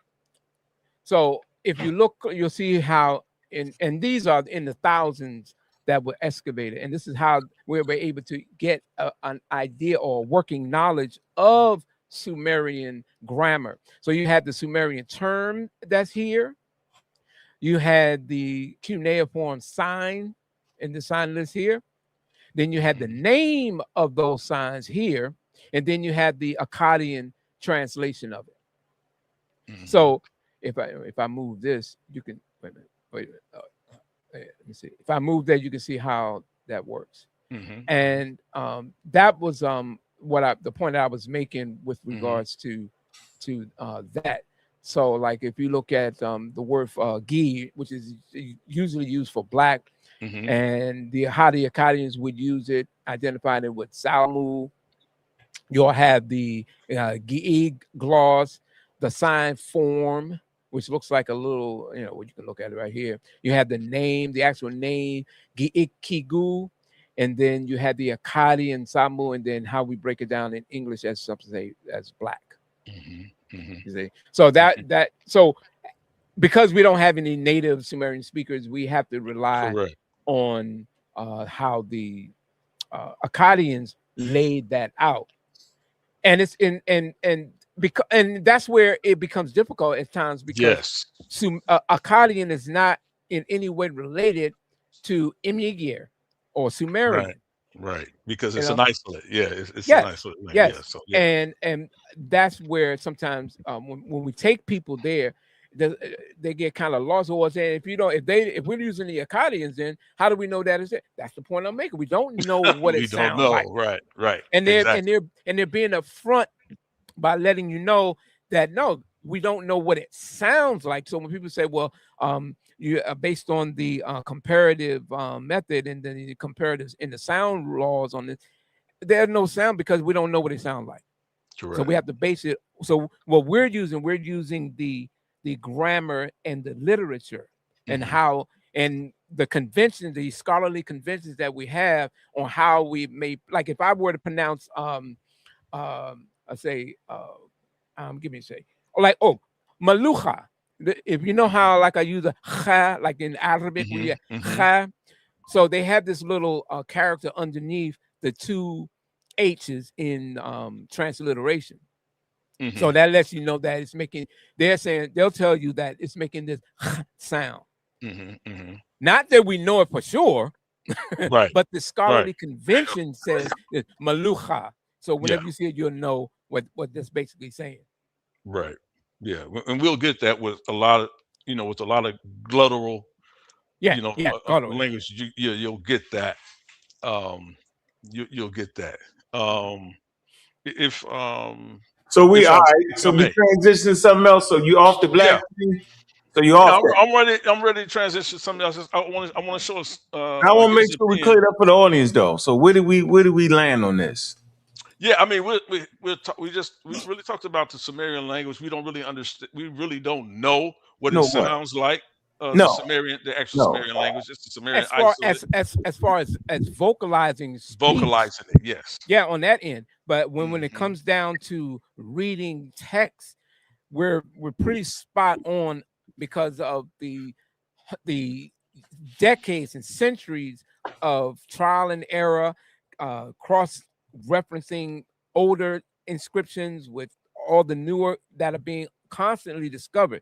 So if you look, you'll see how and these are in the thousands that were excavated, and this is how we were able to get an idea or working knowledge of Sumerian grammar. So you had the Sumerian term that's here. You had the cuneiform sign in the sign list here. Then you had the name of those signs here, and then you had the Akkadian translation of it. So if I move this, you can wait a minute. Let me see. If I move that, you can see how that works. And that was the point I was making with regards to that. So like if you look at the word gi, which is usually used for black, and how the Akkadians would use it, identifying it with Salmu. You'll have the gi gloss, the sign form, which looks like a little, you can look at it right here. You have the name, the actual name, Giikigu, and then you have the Akkadian Samu, and then how we break it down in English as something as black. You see? So so because we don't have any native Sumerian speakers, we have to rely on how the Akkadians laid that out, and it's and that's where it becomes difficult at times because Akkadian is not in any way related to Imyigir or Sumerian. Right, because it's an isolate. Yeah, it's an isolate. Yes. Yeah, so, and that's where sometimes when we take people there, they get kind of lost. Or saying if we're using the Akkadians, then how do we know that is it? That's the point I'm making. We don't know what it sounds like. Right. And they're being upfront by letting you know that no, we don't know what it sounds like. So when people say, well, you based on the comparative method and then the comparatives in the sound laws on this, there's no sound because we don't know what it sounds like. Correct. So we have to base it. So what we're using the grammar and the literature and how and the conventions, the scholarly conventions that we have on how we may, like if I were to pronounce give me a say, malucha. If you know how like I use a kha, like in Arabic, kha, so they have this little character underneath the two H's in transliteration. So that lets you know that it's making. They'll tell you that it's making this sound. Not that we know it for sure, but the scholarly convention says it's malucha. So whenever you see it, you'll know what that's basically saying. Right. Yeah, and we'll get that with a lot of glottal, language. You'll get that. You'll get that. So we transition to something else. So you off the black thing? So you off? I'm ready to transition to something else. I want to show us. I want to make sure we clear it up for the audience, though. So where do we land on this? Yeah, I mean, we really talked about the Sumerian language. We don't really understand. We really don't know what it sounds like. The actual Sumerian language. It's the Sumerian as far as vocalizing it. Yes. Yeah, on that end. But when it comes down to reading text, we're pretty spot on because of the decades and centuries of trial and error, cross referencing older inscriptions with all the newer that are being constantly discovered.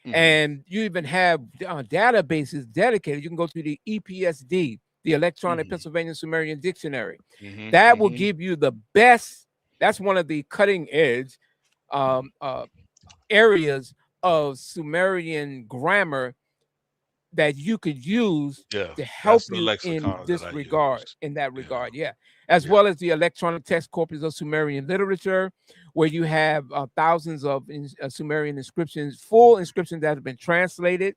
And you even have databases dedicated. You can go to the EPSD, the Electronic Pennsylvania Sumerian Dictionary. That will give you the best. That's one of the cutting edge areas of Sumerian grammar that you could use to help you in this regard, as well as the electronic text corpus of Sumerian literature, where you have thousands of Sumerian inscriptions, full inscriptions that have been translated.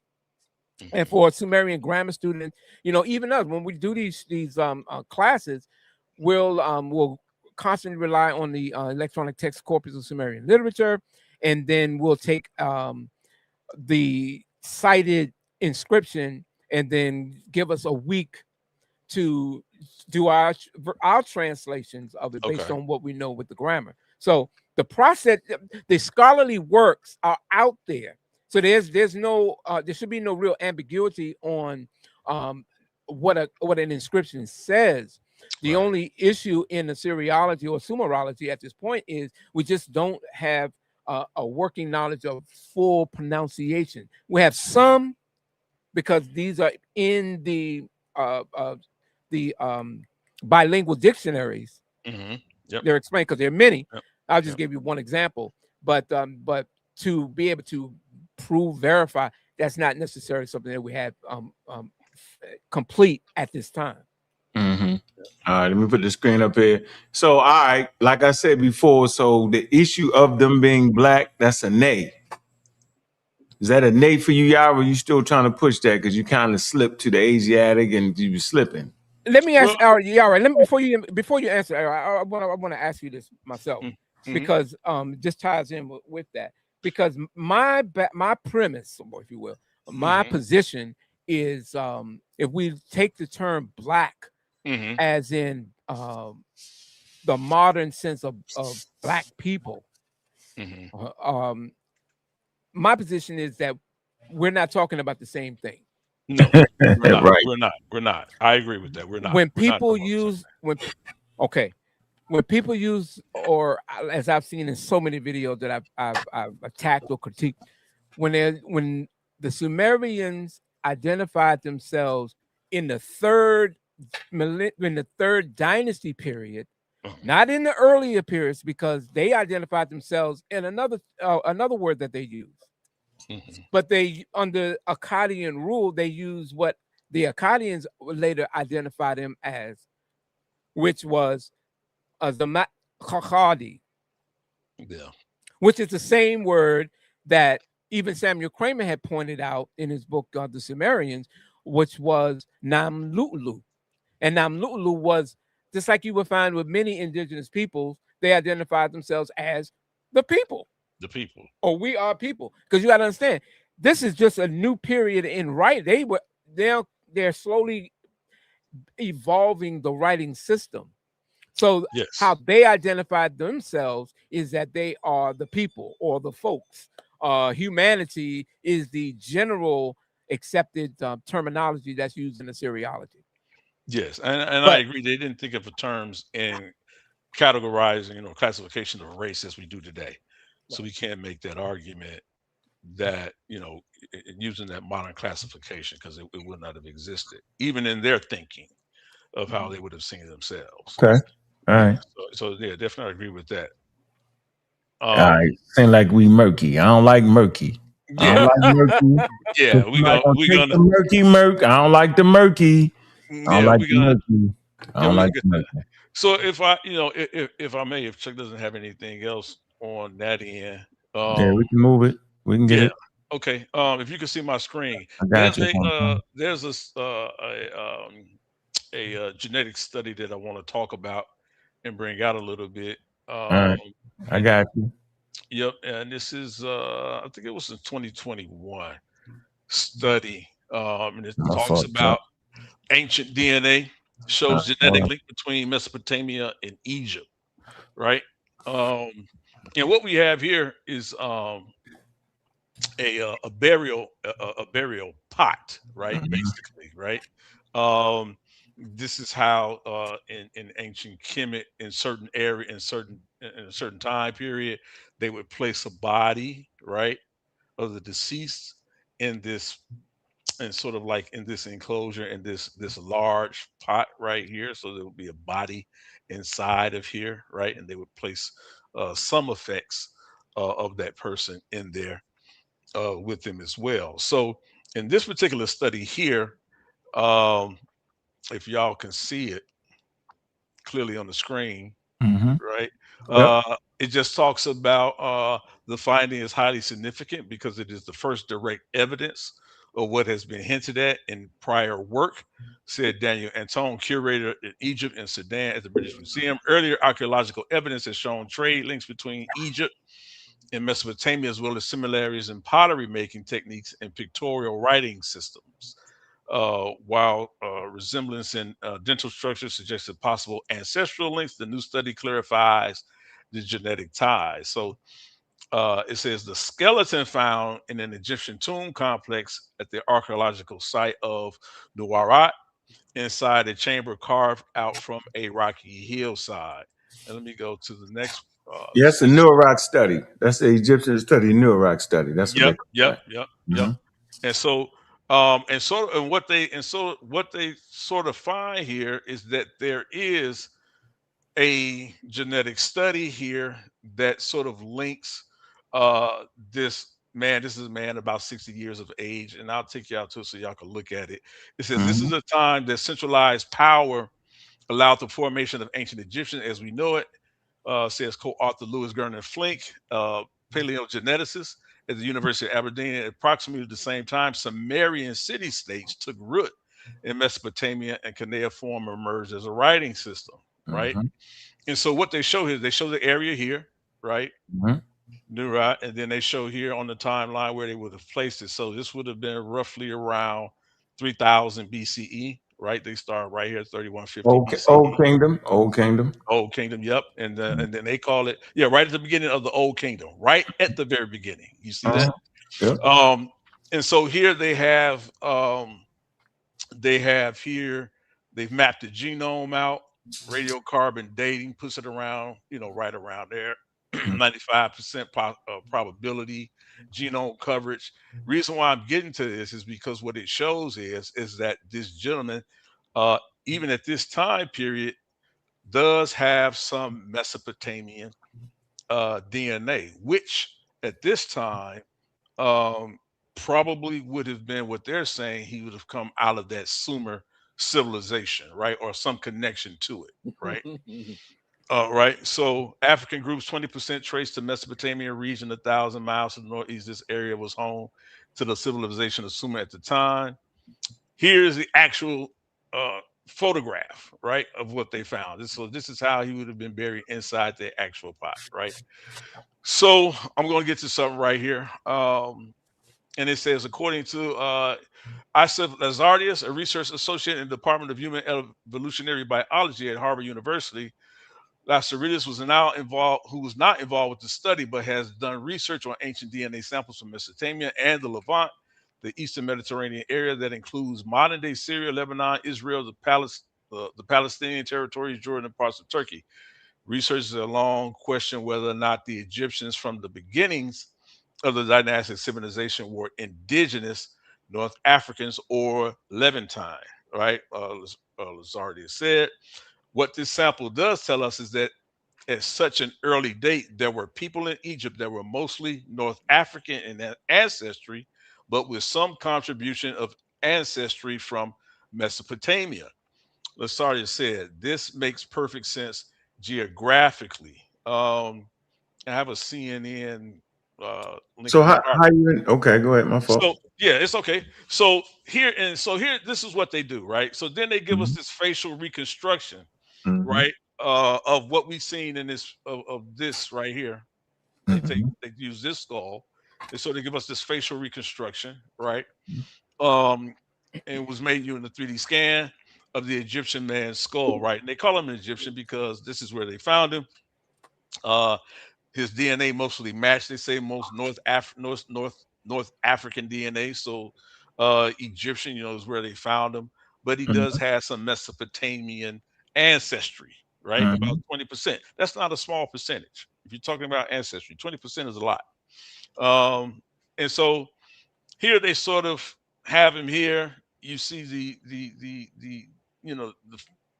And for a Sumerian grammar student, even us, when we do these classes, we'll constantly rely on the electronic text corpus of Sumerian literature, and then we'll take the cited inscription and then give us a week to do our translations of it based Okay. on what we know with the grammar. So the process, the scholarly works are out there. So there's no there should be no real ambiguity on what an inscription says. The Right. only issue in Assyriology or Sumerology at this point is we just don't have a working knowledge of full pronunciation. We have some because these are in the bilingual dictionaries. Yep. They're explained because there are many. Yep. I'll just give you one example, but to be able to verify, that's not necessarily something that we have complete at this time. All right, let me put the screen up here. So, all right, like I said before, so the issue of them being black, that's a nay. Is that a nay for you, Yara? Or you still trying to push that because you kind of slipped to the Asiatic and you were slipping? Let me ask Yara. Let me before you answer, I want to ask you this myself because this ties in with that. Because my premise, or if you will, my position is if we take the term black as in the modern sense of black people, my position is that we're not talking about the same thing. No, we're not. Right. We're not. I agree with that. We're not. When people use when people use, or as I've seen in so many videos that I've attacked or critiqued, when the Sumerians identified themselves in the third dynasty period, not in the earlier periods, because they identified themselves in another word that they use. But they, under Akkadian rule, they use what the Akkadians later identified them as, which was the Khadi, which is the same word that even Samuel Kramer had pointed out in his book The Sumerians, which was Namlulu. And Namlulu was, just like you would find with many indigenous peoples, they identified themselves as the people. The people. Or we are people. Because you got to understand, this is just a new period in writing. They're slowly evolving the writing system. So how they identified themselves is that they are the people or the folks. Humanity is the general accepted terminology that's used in Assyriology. Yes, and I agree. They didn't think of the terms in categorizing, classification of race as we do today. So we can't make that argument that, using that modern classification, because it would not have existed, even in their thinking of how they would have seen themselves. Okay. All right. So yeah, definitely agree with that. All right. Seem like we murky. I don't like murky. I don't like murky. Yeah, we're gonna the murky murk. I don't like the murky. I don't like the murky. I don't like the murky. So if I may, if Chuck doesn't have anything else on that end, yeah, we can move it. We can get it. Okay. If you can see my screen, there's a genetic study that I want to talk about and bring out a little bit. All right. I got you. Yep. And this is I think it was a 2021 study. And it talks about ancient DNA, shows genetic link between Mesopotamia and Egypt, right? And what we have here is a burial pot, right? Basically, right? This is how in ancient Kemet, in certain area, in a certain time period, they would place a body, right, of the deceased in this, and sort of like in this enclosure, in this large pot right here. So there would be a body inside of here, right, and they would place some effects of that person in there with them as well. So in this particular study here, if y'all can see it clearly on the screen, right? It just talks about the finding is highly significant because it is the first direct evidence of what has been hinted at in prior work, said Daniel Antone, curator in Egypt and Sudan at the British Museum. Earlier archaeological evidence has shown trade links between Egypt and Mesopotamia, as well as similarities in pottery making techniques and pictorial writing systems. While resemblance in dental structure suggested possible ancestral links, the new study clarifies the genetic ties. So it says the skeleton found in an Egyptian tomb complex at the archaeological site of Nuwaurat inside a chamber carved out from a rocky hillside. And let me go to the next. Yes, the Neurock study. That's the Egyptian study, Neurock study. That's what they Yep, call yep, that. yep, yep. Mhm. And so, what they sort of find here is that there is a genetic study here that sort of links this man. This is a man about 60 years of age, and I'll take you out to it so y'all can look at it. It says this is Mhm. a time that centralized power allowed the formation of ancient Egyptian as we know it, says co-author Louis Gerner Flink, paleogeneticist at the University of Aberdeen. At approximately the same time, Sumerian city-states took root in Mesopotamia and cuneiform emerged as a writing system, right? Mhm. And so what they show here, they show the area here, right? Mhm. Right, and then they show here on the timeline where they would have placed it. So this would have been roughly around 3000 BCE, right? They start right here at 3150 Old BCE. Kingdom. Old Kingdom. Old Kingdom, yep. And then they call it, yeah, right at the beginning of the Old Kingdom, right at the very beginning. You see that? Uh-huh. Yep. And so here they have here, they've mapped the genome out, radiocarbon dating, puts it around, right around there. 95% probability, genome coverage. Reason why I'm getting to this is because what it shows is that this gentleman, uh, even at this time period, does have some Mesopotamian DNA, which at this time um, probably would have been what they're saying. He would have come out of that Sumer civilization, right, or some connection to it, right. Right. So African groups, 20% traced to Mesopotamia region, 1,000 miles to the northeast. This area was home to the civilization of Sumer at the time. Here's the actual uh, photograph, right, of what they found. This is how he would have been buried inside the actual pot, right? So I'm going to get to something right here. And it says, according to Isaac Lazardius, a research associate in the Department of Human Evolutionary Biology at Harvard University, Lazaridis who was not involved with the study, but has done research on ancient DNA samples from Mesopotamia and the Levant, the Eastern Mediterranean area that includes modern-day Syria, Lebanon, Israel, the Palestinian territories, Jordan, and parts of Turkey. Researchers alone question whether or not the Egyptians from the beginnings of the dynastic civilization were indigenous North Africans or Levantine, right? Lazardi said. What this sample does tell us is that at such an early date, there were people in Egypt that were mostly North African in ancestry, but with some contribution of ancestry from Mesopotamia. Lasaria said, this makes perfect sense geographically. I have a CNN link So in the how chart. you? Okay, go ahead. My fault. So yeah, it's okay. So here, this is what they do, right? So then they give us Mhm. this facial reconstruction, Mhm. right, of what we've seen in this of this right here. Mhm. They use this skull, and so they give us this facial reconstruction, right? Um, and it was made using the 3D scan of the Egyptian man's skull, right? And they call him an Egyptian because this is where they found him. Uh, his DNA mostly matched. They say most North African DNA. So Egyptian, is where they found him. But he does Mhm. have some Mesopotamian ancestry, right? About Mhm. 20%. That's not a small percentage. If you're talking about ancestry, 20% is a lot. Um, and so here they sort of have him here. You see the the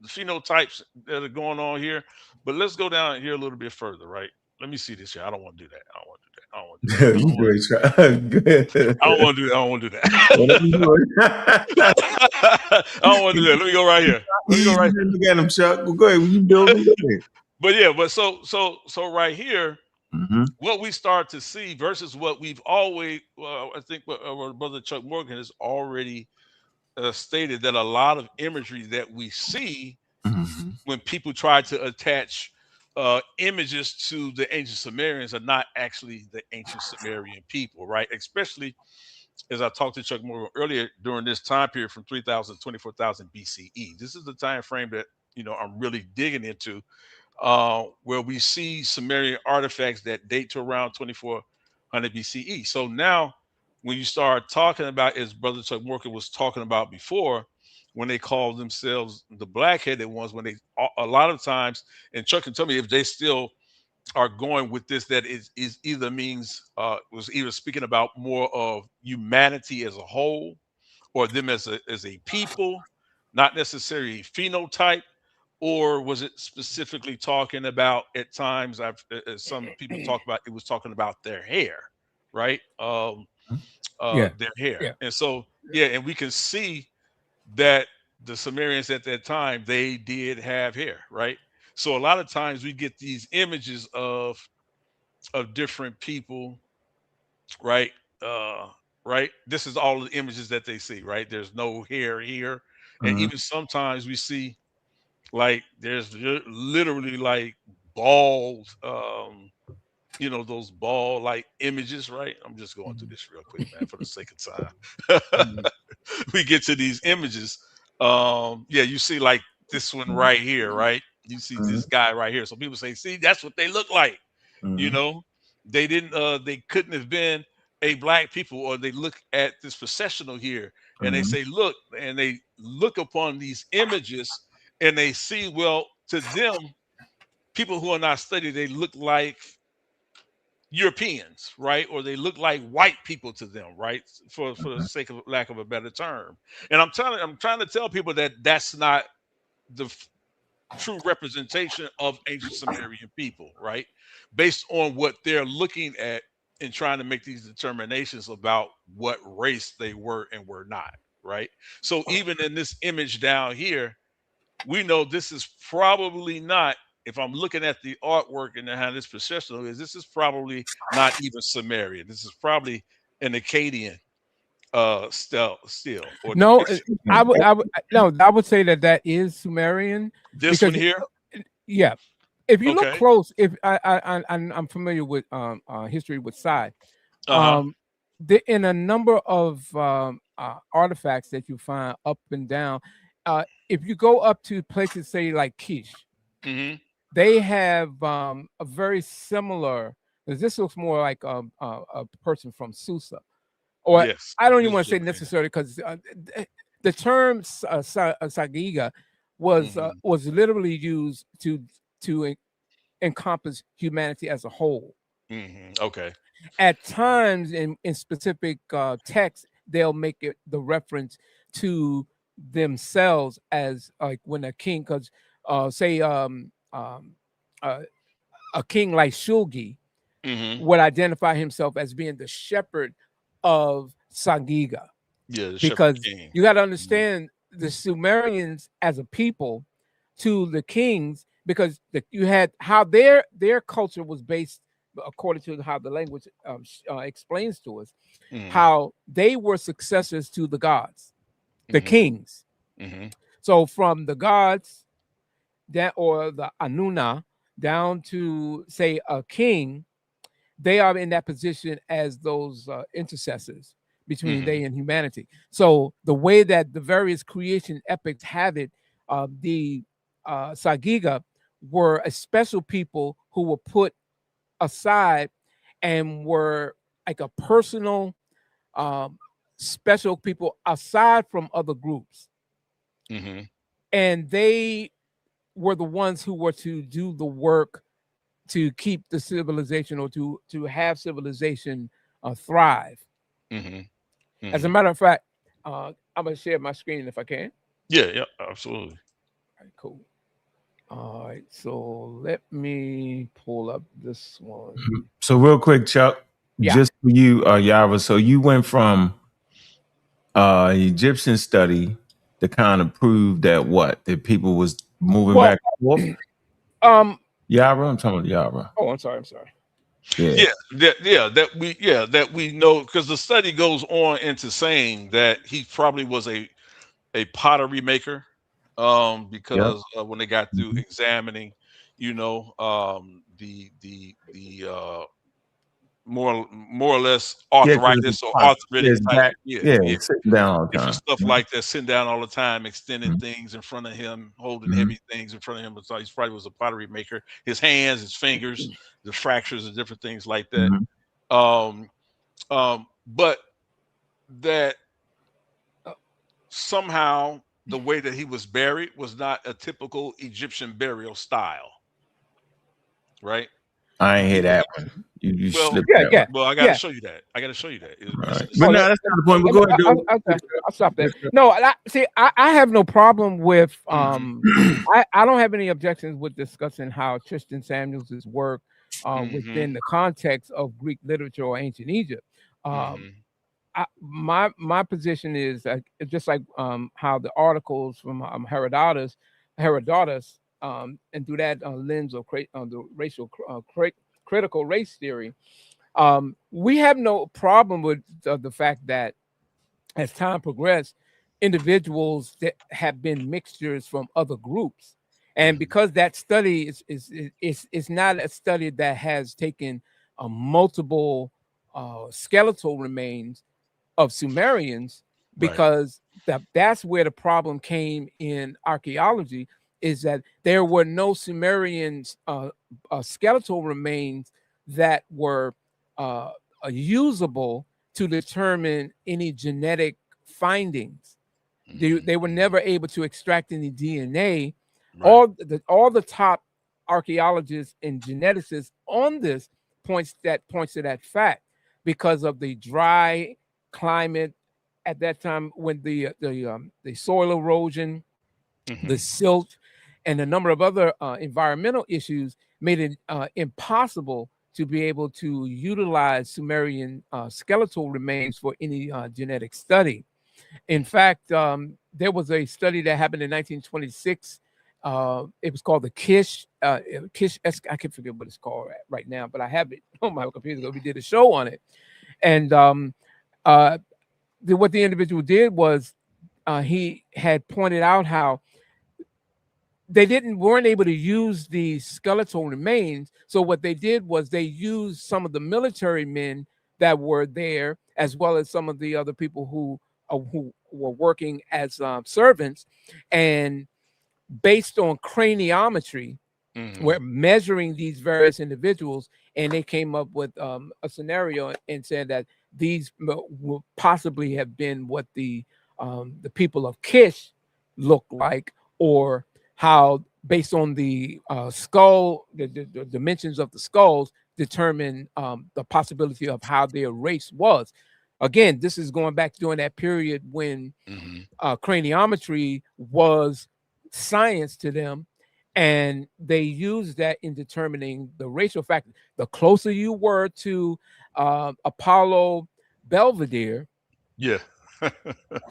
phenotypes that are going on here. But let's go down here a little bit further, right? Let me see this here. I don't want to do that. I don't want to do that. I don't want to do that. You great try. Good. I don't want to do that. I don't want to do Well, let me do it. that. I don't want to do that. Let me go right here. Let me go Easy. right. Look at him, Chuck. Well, go ahead. You building? Go ahead. But yeah, but so right here, what we start to see versus what we've always, I think what Brother Chuck Morgan has already stated, that a lot of imagery that we see when people try to attach images to the ancient Sumerians are not actually the ancient Sumerian people, right? Especially as I talked to Chuck Morgan earlier, during this time period from 3000 to 24,000 BCE. This is the time frame that I'm really digging into, where we see Sumerian artifacts that date to around 2400 BCE. So now, when you start talking about, as Brother Chuck Morgan was talking about before, when they call themselves the black-headed ones, when they a lot of times, and Chuck can tell me if they still are going with this, that is either means was either speaking about more of humanity as a whole, or them as a people, not necessarily phenotype, or was it specifically talking about, at times, as some people talk about, it was talking about their hair, right? Yeah. Their hair. Yeah. And so, and we can see that the Sumerians at that time, they did have hair, right? So a lot of times we get these images of different people, right? Right. This is all the images that they see, right? There's no hair here. And even sometimes we see, like, there's literally like bald, those ball like images, right? I'm just going through this real quick, man, for the sake of time. We get to these images. You see like this one right here, right? You see this guy right here. So people say, see, that's what they look like. They didn't they couldn't have been a black people, or they look at this processional here and they say, look, and they look upon these images and they see, well, to them, people who are not studied, they look like Europeans, right? Or they look like white people to them, right? For the sake of lack of a better term. And I'm trying to tell people that that's not the true representation of ancient Sumerian people, right? Based on what they're looking at and trying to make these determinations about what race they were and were not, right? So even in this image down here, we know this is probably not, if I'm looking at the artwork and how this processional is, this is probably not even Sumerian. This is probably an Akkadian still. Or No, I would say that is Sumerian. This one here? Yeah. If you look Okay. close, if I'm familiar with history with Sai, in a number of artifacts that you find up and down, if you go up to places, say like Kish, they have a very similar. This looks more like a person from Susa, or yes, I don't even want to say necessarily, because the term Sagiga was literally used to encompass humanity as a whole. Okay. At times in specific texts, they'll make it the reference to themselves as like when a king, because say a king like Shulgi would identify himself as being the shepherd of Sagiga. Yeah, because you got to understand the Sumerians as a people to the kings, because you had how their culture was based according to how the language explains to us, how they were successors to the gods, the kings. So from the gods that, or the Anuna, down to say a king, they are in that position as those intercessors between they and humanity. So the way that the various creation epics have it, the Sagiga were a special people who were put aside and were like a personal, special people aside from other groups. And they were the ones who were to do the work to keep the civilization, or to have civilization thrive. As a matter of fact, I'm going to share my screen if I can. Yeah, absolutely. All right, cool. All right, so let me pull up this one. So real quick, Chuck, just for you, Yara, so you went from Egyptian study to kind of prove that that people was moving back and forth? Yara, I'm talking about Yara. Oh, I'm sorry. Yeah. That we know, because the study goes on into saying that he probably was a pottery maker, Yep. because when they got through Mhm. examining, the more or less Yeah, because it's arthritis or a pot. arthritic His type, back. Yeah, sitting down all the different time. stuff like that, sitting down all the time, extending Mhm. things in front of him, holding Mhm. heavy things in front of him. So he probably was a pottery maker. His hands, his fingers, the fractures and different things like that. Mhm. Um, but that somehow the way that he was buried was not a typical Egyptian burial style, right? I ain't He hear was that one. You well, slipped Yeah, that one. yeah, well. I got to yeah. show you that. I got to show you that. All right. But Oh, no, that's not the point. But let me, go ahead, dude. I'll stop there. No, see, I have no problem with I don't have any objections with discussing how Tristan Samuels' work Hmm. within the context of Greek literature or ancient Egypt. Um, Hmm. my position is just like how the articles from Herodotus, and through that lens of the racial critical race theory, we have no problem with the fact that as time progressed, individuals that have been mixtures from other groups, and Hmm. because that study is not a study that has taken multiple skeletal remains of Sumerians, Right. because that's where the problem came in archaeology, is that there were no Sumerians skeletal remains that were uh, usable to determine any genetic findings. They were Hmm. never able to extract any DNA. Right. All the top archaeologists and geneticists on this points to that fact, because of the dry climate at that time, when the soil erosion, the Hmm. silt, and a number of other environmental issues made it impossible to be able to utilize Sumerian skeletal remains for any genetic study. In fact, there was a study that happened in 1926. It was called the Kish. I can't forget what it's called right now, but I have it on my computer. We did a show on it, and uh, what the individual did was he had pointed out how they weren't able to use the skeletal remains. So what they did was they used some of the military men that were there, as well as some of the other people who were working as servants, and based on craniometry, Hmm. we're measuring these various individuals, and they came up with a scenario and said that these will possibly have been what the people of Kish look like, or how, based on the skull, the dimensions of the skulls, determine the possibility of how their race was. Again, this is going back during that period when Hmm. craniometry was science to them, and they used that in determining the racial factor. The closer you were to Apollo Belvedere, Yeah.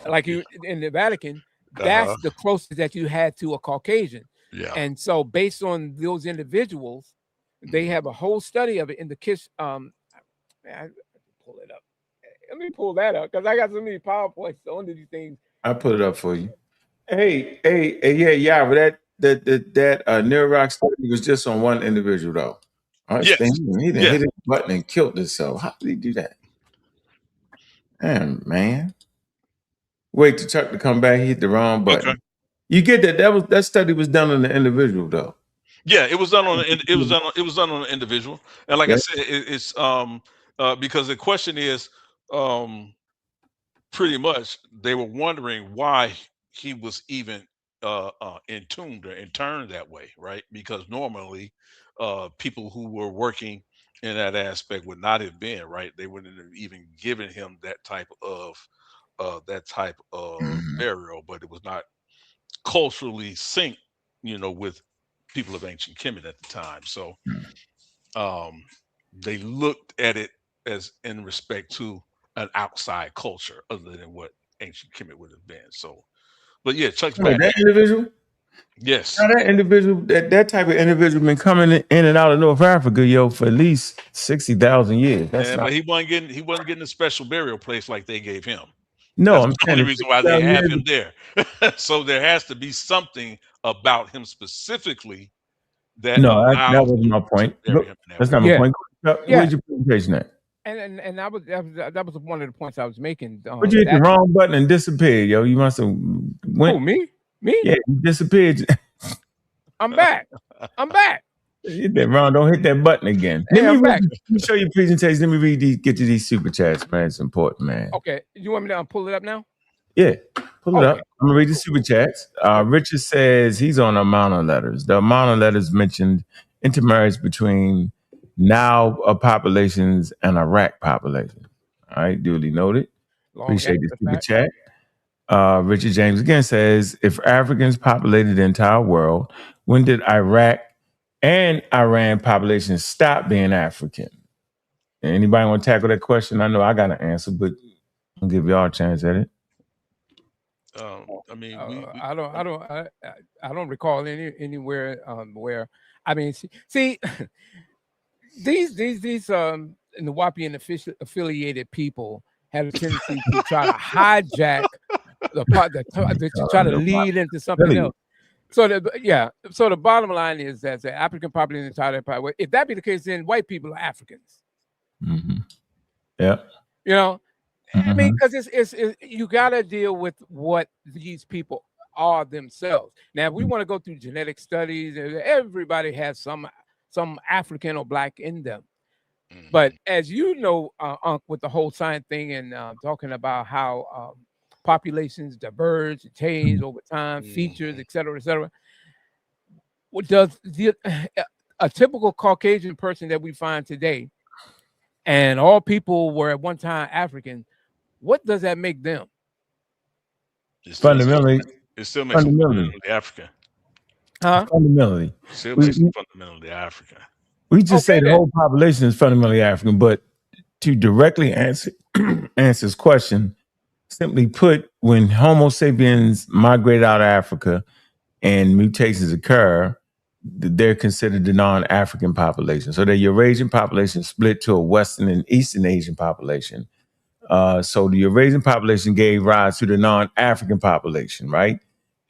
like Yeah. you in the Vatican, Uh-huh. that's the closest that you had to a Caucasian. Yeah. And so, based on those individuals, they Mhm. have a whole study of it in the Kish. I pull it up. Let me pull that up because I got so many PowerPoints on these things. I put it up for you. Hey, yeah, but that Near Rock study was just on one individual though. I understand Yes. he didn't Yeah. hit his button and killed himself. How did he do that? Damn, man. Wait to Chuck to come back, he hit the wrong Okay. button. You get that? That study was done on the individual though. Yeah, it was done on it was done on an individual. And like I Yeah. said, it's because the question is um pretty much they were wondering why he was even entombed or interned that way, right? Because normally people who were working in that aspect would not have been, right? They wouldn't have even given him that type of Mhm. burial, but it was not culturally synced, with people of ancient Kemet at the time. So um, they looked at it as in respect to an outside culture other than what ancient Kemet would have been. So, but yeah, Chuck's Wait, back that now. individual? Yes. Now that individual, that type of individual, been coming in and out of North Africa, yo, for at least 60,000 years. That's And not. but he wasn't getting a special burial place like they gave him. No, That's I'm the saying only it's reason why they 60,000 have years. him there. So there has to be something about him specifically that No, that allows wasn't them my to point. bury him in that That's way. not my Yeah, point. yeah. Where's your presentation at? And that was one of the points I was making. But you hit the That wrong button and disappeared, yo. You must have went. who me? Me? Yeah, you disappeared. I'm back. I'm back. Hit that wrong. Don't hit that button again. Hey, I'm back. Let me show you presentation. Let me read these. Get to these super chats, man. It's important, man. Okay, you want me to pull it up now? Yeah, pull it up. Okay. I'm gonna read the super chats. Richard says he's on amount of letters. The amount of letters mentioned intermarriage between now populations and Iraq population. All right, duly noted. Long Appreciate the after the super fact. chat. Richard James again says, if Africans populated the entire world, when did Iraq and Iran populations stop being African? Anybody want to tackle that question? I know I got an answer, but I'll give y'all a chance at it. I mean, I don't recall anywhere where, I mean, see these Nawapian affiliated people have a tendency to try to hijack the part to try to lead into something else. So the bottom line is that the African population in the entire empire. If that be the case, then white people are Africans. Mm-hmm. Yeah. You know, Mm-hmm. I mean, because it's you got to deal with what these people are themselves. Now, if we want to go through genetic studies, everybody has some African or black in them. But as you know, Unc, with the whole science thing and talking about how populations diverge and change over time, features, et cetera, what does a typical Caucasian person that we find today, and all people were at one time African, what does that make them? it still makes them fundamentally African. Huh? Fundamentally. Still makes them fundamentally African. We just say the whole population is fundamentally African, but to directly answer his question, simply put, when Homo sapiens migrate out of Africa and mutations occur, they're considered the non-African population. So the Eurasian population split to a Western and Eastern Asian population. So the Eurasian population gave rise to the non-African population, right?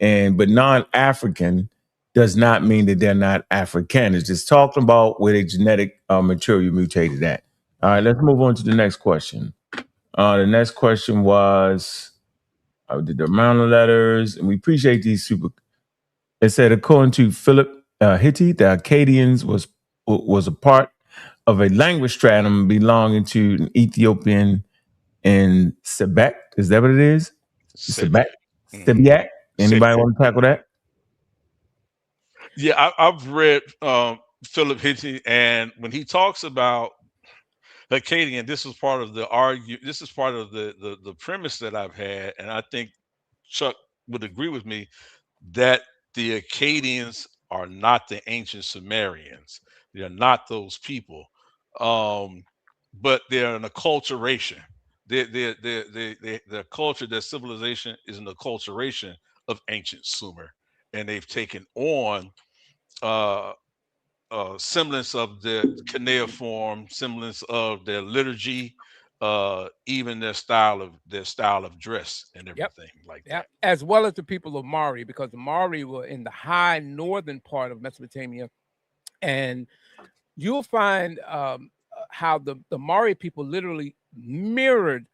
But non-African does not mean that they're not African. It's just talking about where the genetic material mutated at. All right, let's move on to the next question. The next question was the amount of letters, and we appreciate these super. It said, according to Philip Hitti, the Akkadians was a part of a language stratum belonging to an Ethiopian in Sebek. Is that what it is? Sebek? Sebiak? Anybody want to tackle that? Yeah, I've read Philip Hitti, and when he talks about Akkadian, this is part of the This is part of the premise that I've had, and I think Chuck would agree with me that the Akkadians are not the ancient Sumerians. They're not those people, but they're an acculturation. Their culture, their civilization is an acculturation of ancient Sumer, and they've taken on semblance of the cuneiform, semblance of their liturgy, even their style of dress and everything like that. As well as the people of Mari, because the Mari were in the high northern part of Mesopotamia, and you'll find how the Mari people literally mirrored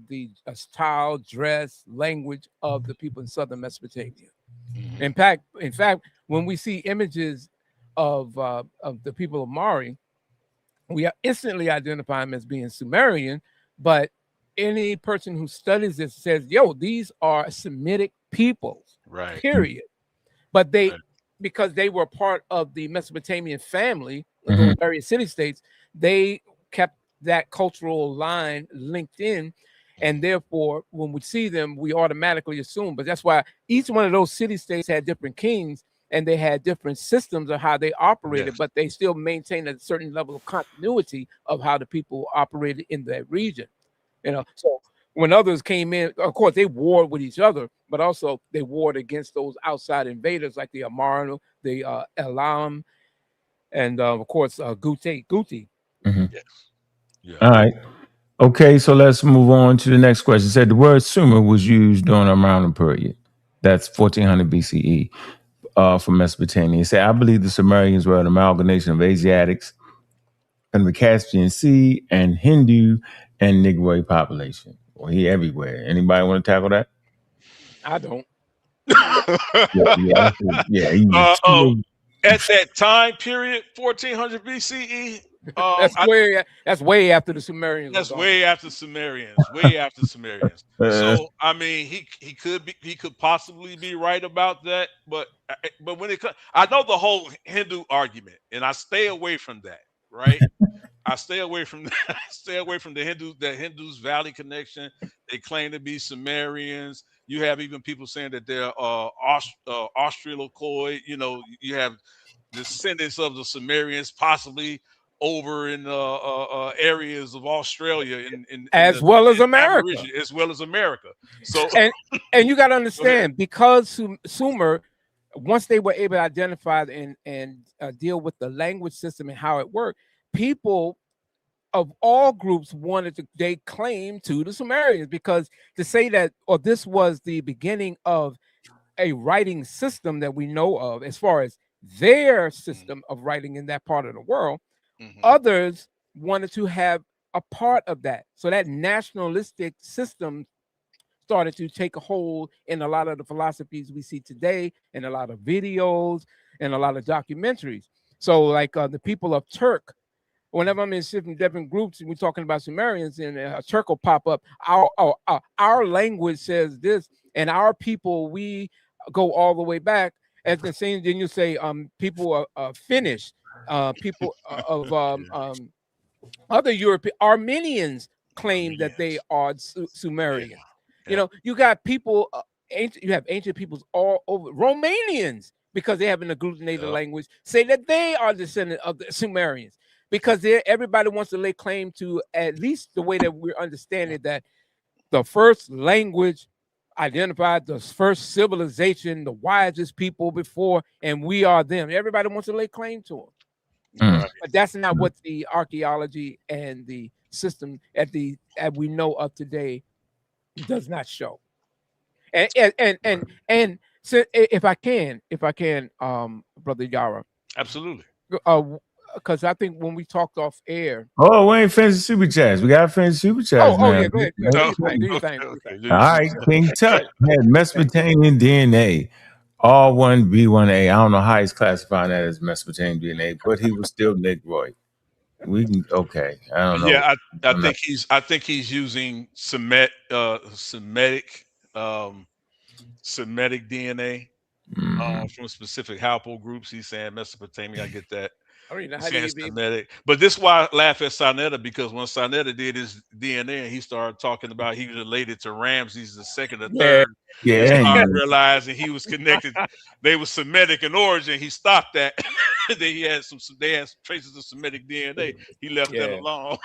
the style, dress, language of the people in southern Mesopotamia. In fact, when we see images of the people of Mari, we instantly identify them as being Sumerian, but any person who studies this says, yo, these are Semitic peoples, right? Period. But because they were part of the Mesopotamian family, those various city-states, they kept that cultural line linked in. And therefore, when we see them, we automatically assume. But that's why each one of those city-states had different kings, and they had different systems of how they operated, but they still maintained a certain level of continuity of how the people operated in that region. So when others came in, of course, they warred with each other, but also they warred against those outside invaders like the Amarno, the Elam, and of course, Guti. Mhm. Yes. Yeah. All right. Okay, so let's move on to the next question. It said the word Sumer was used during the Amarna period. That's 1400 BCE from Mesopotamia. It said, I believe the Sumerians were an amalgamation of Asiatics from the Caspian Sea and Hindu and Negroid population. Well, he everywhere. Anybody want to tackle that? I don't. Yeah. At that time period, 1400 BCE, That's way after the Sumerians were that's gone. way after Sumerians. Way after Sumerians. So I mean, he could possibly be right about that, but when it comes, I know the whole Hindu argument, and I stay away from that. Right? I stay away from that. I stay away from the Hindus Valley connection. They claim to be Sumerians. You have even people saying that they're Australoid. You know, you have descendants of the Sumerians possibly over in areas of Australia as well as America, as well as America. So and you got to understand, because Sumer, once they were able to identify and deal with the language system and how it worked, people of all groups wanted to, they claim to the Sumerians, because to say that, or this was the beginning of a writing system that we know of as far as their system of writing in that part of the world, others wanted to have a part of that. So that nationalistic system started to take a hold in a lot of the philosophies we see today, in a lot of videos and a lot of documentaries. So like the people of Turk, whenever I'm in different groups and we're talking about Sumerians, and a Turk will pop up, our language says this, and our people, we go all the way back. At the same, then you say people are Finnish, people of other European, Armenians claim that they are Sumerian. You know, you got people, you have ancient peoples all over. Romanians, because they have an agglutinated language, say that they are descendant of the Sumerians, because everybody wants to lay claim to, at least the way that we're understanding, that the first language identified the first civilization, the wisest people before, and we are them. Everybody wants to lay claim to them. Right. But that's not what the archaeology and the system as we know of today does not show. And so if I can, Brother Yara, absolutely. Because I think when we talked off air. Oh, we ain't finished super chats. We got to finish super chats. Oh, yeah, go ahead. Do your thing. All right, King Tut had Mesopotamian DNA, R1B1A. I don't know how he's classifying that as Mesopotamian DNA, but he was still Negroid. We can I don't know. Yeah, I think he's using Semitic DNA from specific haplogroups. He's saying Mesopotamia. I get that. Semitic. But this is why I laugh at sa.neter, because when sa.neter did his DNA, he started talking about he was related to Ramses the second or third. Yeah, he started realizing he was connected. They were Semitic in origin. He stopped that. They had some traces of Semitic DNA. He left that alone.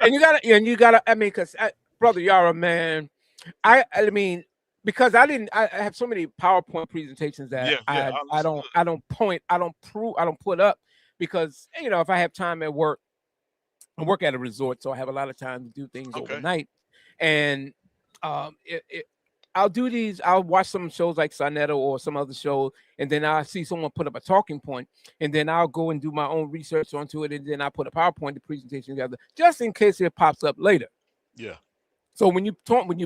And you gotta. I mean, because Brother Yara, man, I mean, because I have so many PowerPoint presentations that I don't put up, because if I have time at work, I work at a resort, so I have a lot of time to do things overnight, and I'll do these. I'll watch some shows like sa.neter or some other show, and then I'll see someone put up a talking point, and then I'll go and do my own research onto it, and then I put a PowerPoint presentation together just in case it pops up later. Yeah. So when you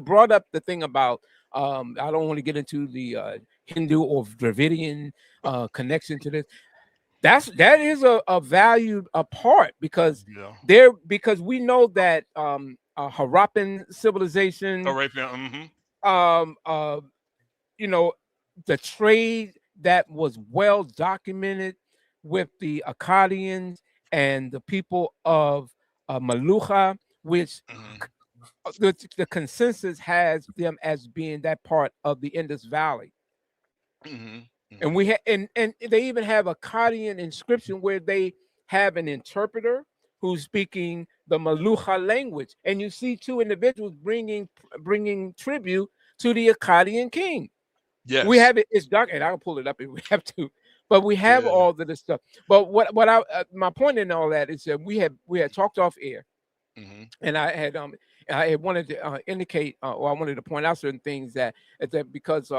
brought up the thing about I don't want to get into the Hindu or Dravidian connection to this. That is a valued part, because because we know that Harappan civilization, the trade that was well documented with the Akkadians and the people of Malucha, which the consensus has them as being that part of the Indus Valley. And we and they even have a Akkadian inscription where they have an interpreter who's speaking the Malucha language, and you see two individuals bringing tribute to the Akkadian king. Yes. We have it. It's dark, and I'll pull it up if we have to. But we have all of this stuff. But what I my point in all that is that we had talked off air, and I had wanted to indicate, or I wanted to point out certain things that because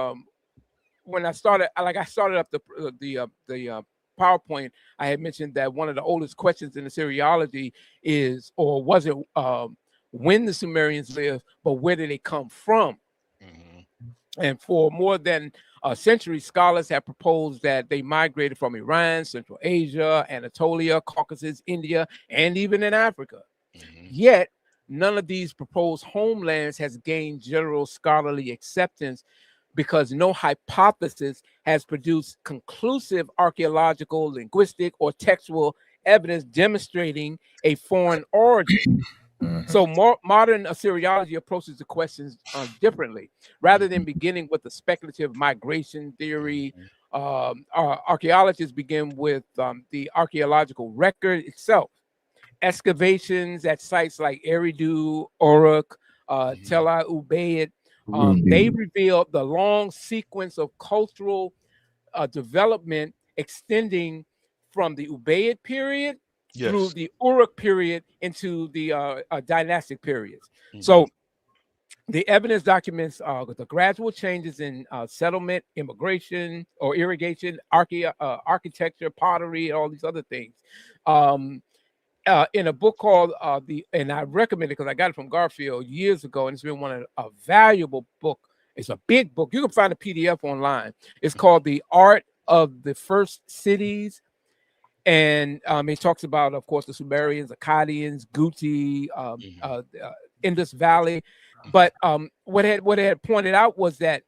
when I started up the PowerPoint, I had mentioned that one of the oldest questions in the Assyriology is, or wasn't when the Sumerians lived, but where did they come from? And for more than a century, scholars have proposed that they migrated from Iran, Central Asia, Anatolia, Caucasus, India, and even in Africa. Yet, none of these proposed homelands has gained general scholarly acceptance because no hypothesis has produced conclusive archaeological, linguistic, or textual evidence demonstrating a foreign origin. So modern Assyriology approaches the questions differently. Rather than beginning with the speculative migration theory, archaeologists begin with the archaeological record itself. Excavations at sites like Eridu, Uruk, Tel Ubaid, they reveal the long sequence of cultural development extending from the Ubaid period through the Uruk period into the dynastic periods. So the evidence documents the gradual changes in settlement, immigration, or irrigation, architecture, pottery, and all these other things. In a book called and I recommend it because I got it from Garfield years ago, and it's been a valuable book. It's a big book. You can find a PDF online. It's called The Art of the First Cities. And it talks about, of course, the Sumerians, Akkadians, Guti, Indus Valley. But what it had pointed out was that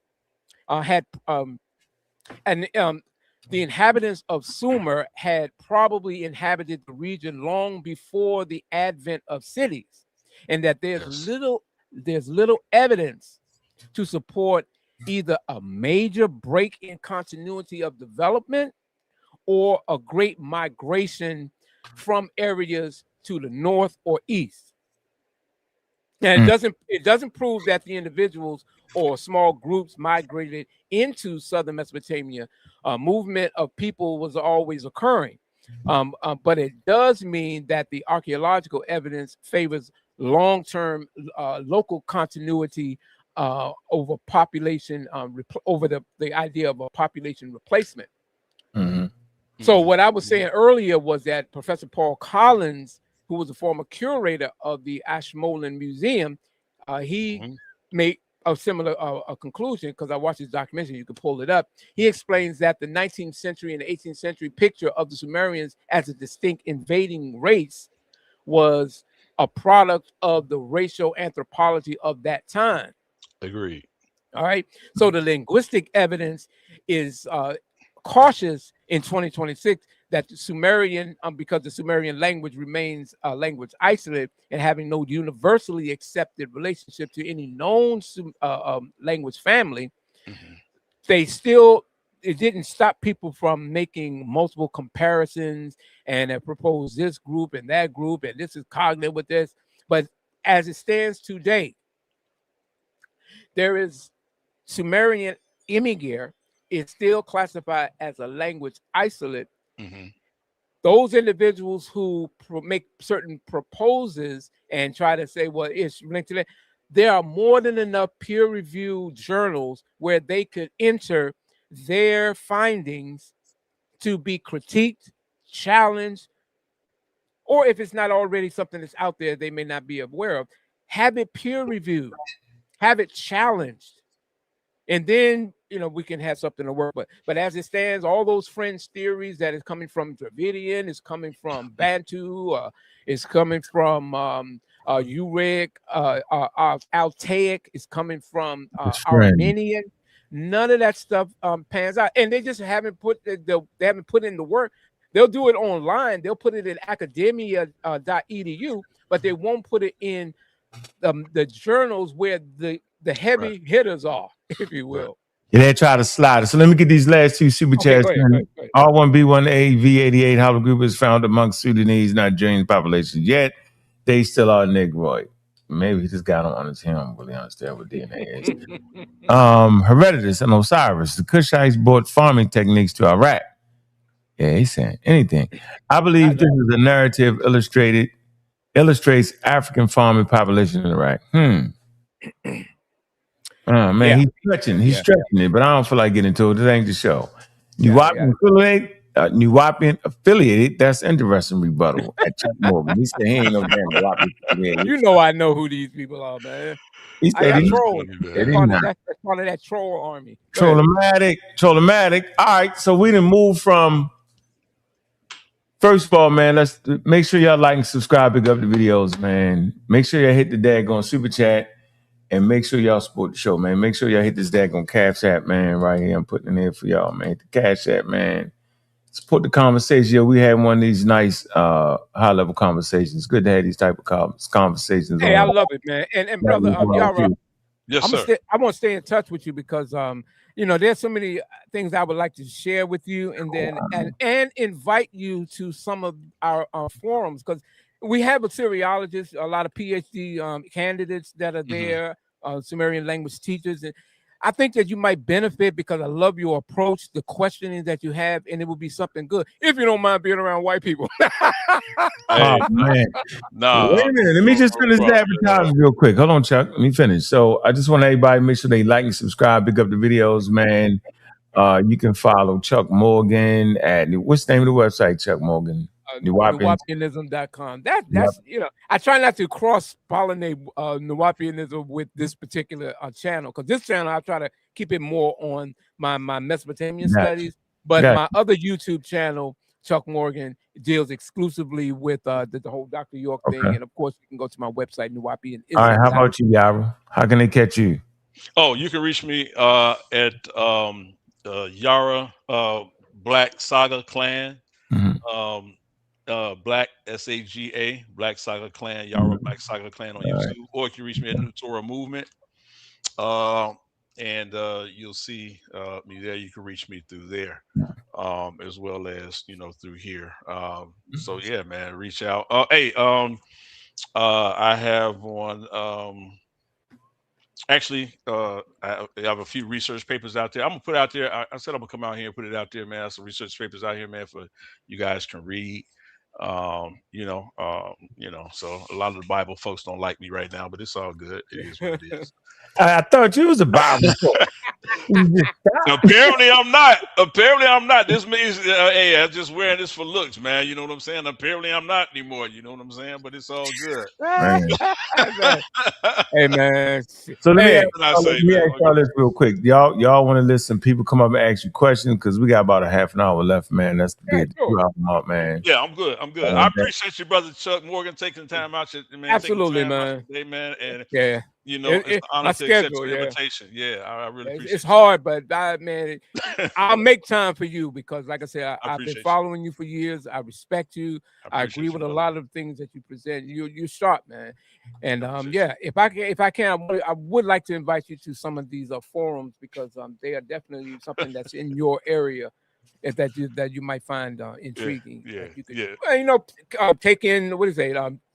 the inhabitants of Sumer had probably inhabited the region long before the advent of cities, and that there's little evidence to support either a major break in continuity of development or a great migration from areas to the north or east. And it doesn't prove that the individuals or small groups migrated into southern Mesopotamia. Movement of people was always occurring. But it does mean that the archaeological evidence favors long-term local continuity over population, over the idea of a population replacement. So what I was saying earlier was that Professor Paul Collins, who was a former curator of the Ashmolean Museum, he made a similar conclusion, because I watched his documentary, you can pull it up. He explains that the 19th century and the 18th century picture of the Sumerians as a distinct invading race was a product of the racial anthropology of that time. Agreed. All right. So the linguistic evidence is cautious in 2026 that the Sumerian, because the Sumerian language remains a language isolated and having no universally accepted relationship to any known language family, it didn't stop people from making multiple comparisons and propose this group and that group, and this is cognitive with this. But as it stands today, there is Sumerian Imigir is still classified as a language isolate. Those individuals who make certain proposals and try to say, well, it's linked to that, there are more than enough peer-reviewed journals where they could enter their findings to be critiqued, challenged, or if it's not already something that's out there they may not be aware of, have it peer-reviewed, have it challenged, and then we can have something to work with. But as it stands, all those fringe theories that is coming from Dravidian, is coming from Bantu, is coming from Uric, Altaic, is coming from Armenian. None of that stuff pans out, and they just haven't put in the work. They'll do it online. They'll put it in academia.edu, but they won't put it in the journals where the heavy hitters are, if you will. Yeah, they try to slide it. So let me get these last two super chats. R1B1A V88 Hollow Group is found among Sudanese Nigerian population. Yet they still are Negroid. Maybe he just got on his him. I don't really understand what DNA is. Herodotus and Osiris. The Kushites brought farming techniques to Iraq. Yeah, he's saying anything. I believe this is a narrative illustrates African farming population in Iraq. Oh man, he's stretching it, but I don't feel like getting into it. This ain't the show. Nuwapian affiliated. That's interesting rebuttal at Chuck Morgan. He said he ain't no damn Nuwapian affiliated. You know I know who these people are, man. He said I he's troll. that's part of that troll army. Trollomatic. All right, so we didn't move from. First of all, man, let's make sure y'all like and subscribe, pick up the videos, man. Make sure y'all hit the daggone super chat and make sure y'all support the show, man. Make sure y'all hit this daggone Cash App, man, right here. I'm putting it in for y'all, man. Hit the Cash App, man. Support the conversation. Yo, we had one of these nice high-level conversations. Good to have these type of conversations. Hey, I love it, man. And brother Yara, yes, sir. I want to stay in touch with you because there's so many things I would like to share with you, and then and invite you to some of our forums, because we have a Syriologist, a lot of PhD candidates that are there, Sumerian language teachers, and I think that you might benefit because I love your approach, the questioning that you have, and it will be something good if you don't mind being around white people. Oh man, wait a minute. Let me just finish the advertising real quick. Hold on, Chuck. Let me finish. So I just want everybody to make sure they like and subscribe, pick up the videos, man. You can follow Chuck Morgan at what's the name of the website, Chuck Morgan? Nuwapianism.com. That's I try not to cross-pollinate Nuwapianism with this particular channel, because this channel I try to keep it more on my Mesopotamian studies, but my other YouTube channel, Chuck Morgan, deals exclusively with the whole Dr. York thing, and of course you can go to my website, Nuwapianism. All right, how about you, Yara? How can they catch you? Oh, you can reach me at Yara Black Saga Clan. Black SAGA, Black Saga Clan, Yara Black Saga Clan on YouTube, or you can reach me at New Torah Movement, and you'll see me there. You can reach me through there, as well as through here. So yeah, man, reach out. Hey, I have one. Actually, I have a few research papers out there. I'm gonna put out there. I said I'm gonna come out here and put it out there, man. I have some research papers out here, man, for you guys can read. So a lot of the Bible folks don't like me right now, but it's all good. It is what it is. I thought you was a Bible. Apparently I'm not. This means, hey, I'm just wearing this for looks, man. You know what I'm saying? Apparently I'm not anymore. You know what I'm saying? But it's all good. Hey, man. So let me ask y'all this real quick. Y'all want to listen? People come up and ask you questions, because we got about a half an hour left, man. That's the big out, man. Yeah, I'm good. I appreciate you, brother Chuck Morgan, taking the time out. Man, absolutely, man. Today, man. And it's an honor to accept your invitation. Yeah, I really appreciate it. It's hard, but I'll make time for you, because, like I said, I've been following you for years. I respect you. I agree with a lot of things that you present. You're sharp, man. And if I can, I would like to invite you to some of these forums, because they are definitely something that's in your area that you might find intriguing. You could, take in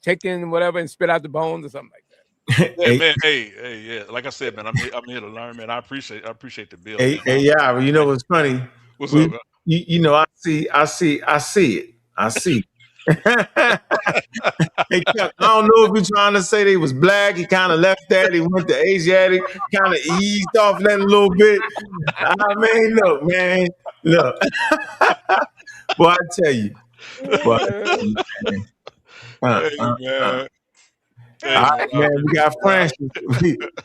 take in whatever and spit out the bones or something like that. Yeah, man. Hey, like I said, man, I'm here to learn, man. I appreciate the bill. Hey, yeah, you know what's funny? What's up, man? I see it. Hey, Chuck, I don't know if you're trying to say they was black. He kind of left that. He went to Asiatic, kind of eased off that a little bit. I mean, look, man. Well, I tell you. All right, man. We got Francis.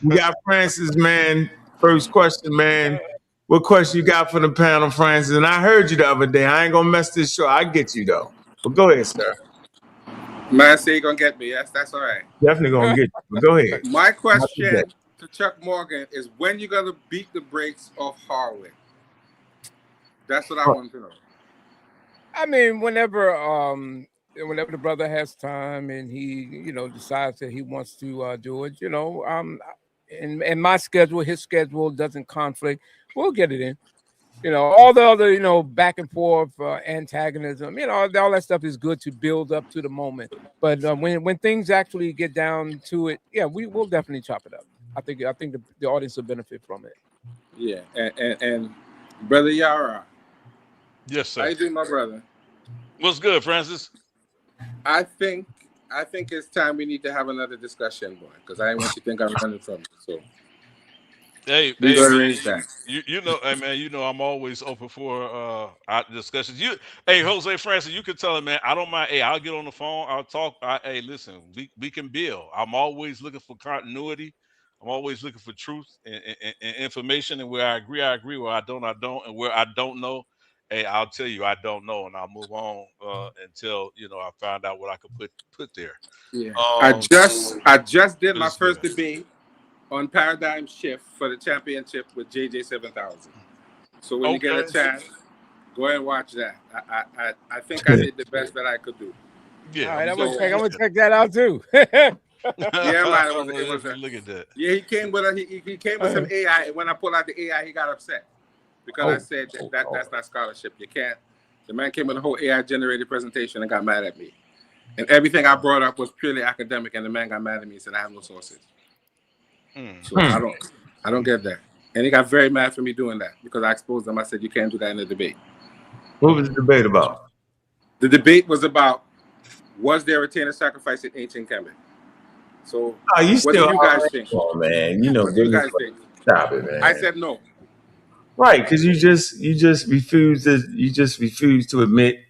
We got Francis, man. First question, man. What question you got for the panel, Francis? And I heard you the other day. I ain't gonna mess this show. I get you though. But go ahead, sir. Man, say you're gonna get me. Yes, that's all right. Definitely gonna get you. But go ahead. My question to Chuck Morgan is, when you gonna beat the brakes of Harwin? That's what I want to know. I mean, whenever the brother has time and he, decides that he wants to do it, and my schedule, his schedule doesn't conflict, we'll get it in. all the other, back and forth antagonism, all that stuff is good to build up to the moment. But when things actually get down to it, yeah, we will definitely chop it up. I think the audience will benefit from it. Yeah, and Brother Yara, Yes, how sir. you doing, my brother? What's good, Francis? I think it's time we need to have another discussion, boy, because I didn't want you to think I'm running from you. So Hey, we hey, gonna man, arrange that. hey, man, I'm always open for discussions. Hey, Jose Francis, you can tell him, man, I don't mind. Hey, I'll get on the phone. I'll talk. Hey, listen, we can build. I'm always looking for continuity. I'm always looking for truth and information. And where I agree, where I don't, and where I don't know, hey, I'll tell you I don't know, and I'll move on until I find out what I could put there. Yeah, I just did my first debate on paradigm shift for the championship with JJ 7000. So when you get a chance, go ahead and watch that. I think I did the best that I could do. Yeah, all right, I'm gonna check that out too. Yeah, man, it was look at that. Yeah, he came with some AI, and when I pulled out the AI, he got upset because I said that's not scholarship. You can't. The man came with a whole AI generated presentation and got mad at me, and everything I brought up was purely academic, and the man got mad at me and said I have no sources. So I don't get that, and he got very mad for me doing that because I exposed him. I said you can't do that in a debate. What was the debate about? The debate was about was there a retainer sacrifice in ancient Kemet? So what do you guys think? Oh, man, what do you guys think? Stop it, man. I said no. Right, because you just refused to admit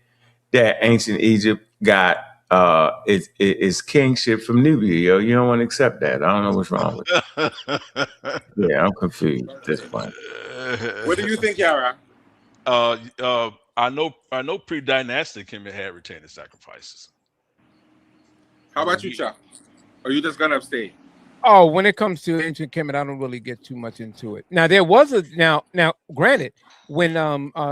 that ancient Egypt got its kingship from Nubia. Yo, you don't want to accept that. I don't know what's wrong with it. Yeah, I'm confused at this point. What do you think, Yara? I know pre-dynastic Kemet had retainer sacrifices. How about you, Chuck? Or are you just gonna abstain? Oh, when it comes to ancient Kemet, I don't really get too much into it. Now there was now granted, when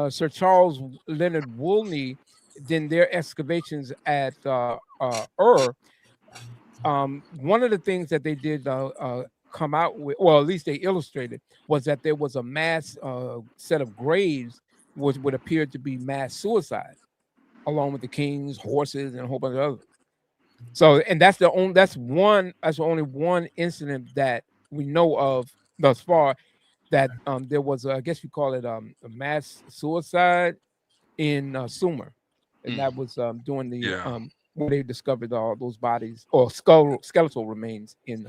Sir Charles Leonard Woolney did their excavations at one of the things that they did come out with, or at least they illustrated, was that there was a mass set of graves which would appear to be mass suicide, along with the kings, horses, and a whole bunch of others. So, and that's only one incident that we know of thus far that there was, I guess you call it a mass suicide in Sumer, and that was during the where they discovered all those bodies or skeletal remains in.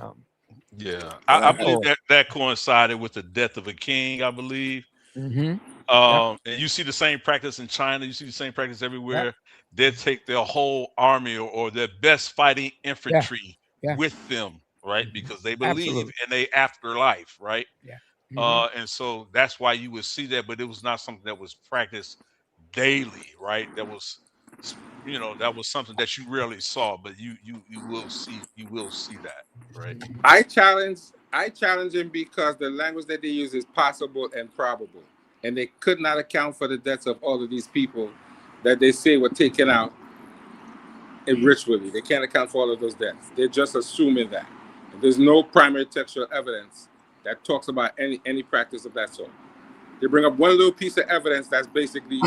I believe that coincided with the death of a king, I believe. Mm-hmm. And you see the same practice in China. You see the same practice everywhere. Yep. They take their whole army or their best fighting infantry with them, right? Because they believe in a afterlife, right? Yeah. Mm-hmm. And so that's why you would see that, but it was not something that was practiced daily, right? That was, that was something that you rarely saw, but you will see that, right? I challenge him because the language that they use is possible and probable. And they could not account for the deaths of all of these people that they say were taken out ritually. They can't account for all of those deaths. They're just assuming that. And there's no primary textual evidence that talks about any practice of that sort. They bring up one little piece of evidence that's basically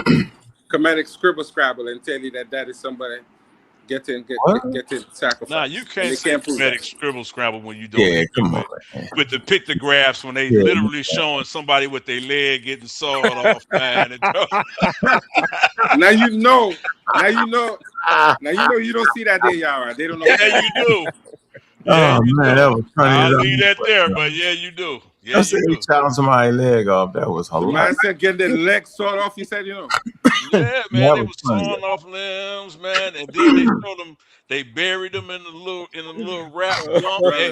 Kemetic scribble-scrabble and tell you that is somebody getting sacrificed. Nah, you can't say Kemetic scribble-scrabble when you don't. Yeah, come on. With the pictographs when they literally showing somebody with their leg getting sawed off, man. Now you know you don't see that there, Yara. They don't know. Yeah, you do. Yeah, that was funny. I'll leave that there, but yeah, you do. Yeah, you do. Chopping somebody's leg off. That was hilarious. The man said getting their leg sawed off. He said, Yeah, man, they was sawing off limbs, man, and then they showed them. They buried them in a little wrap. And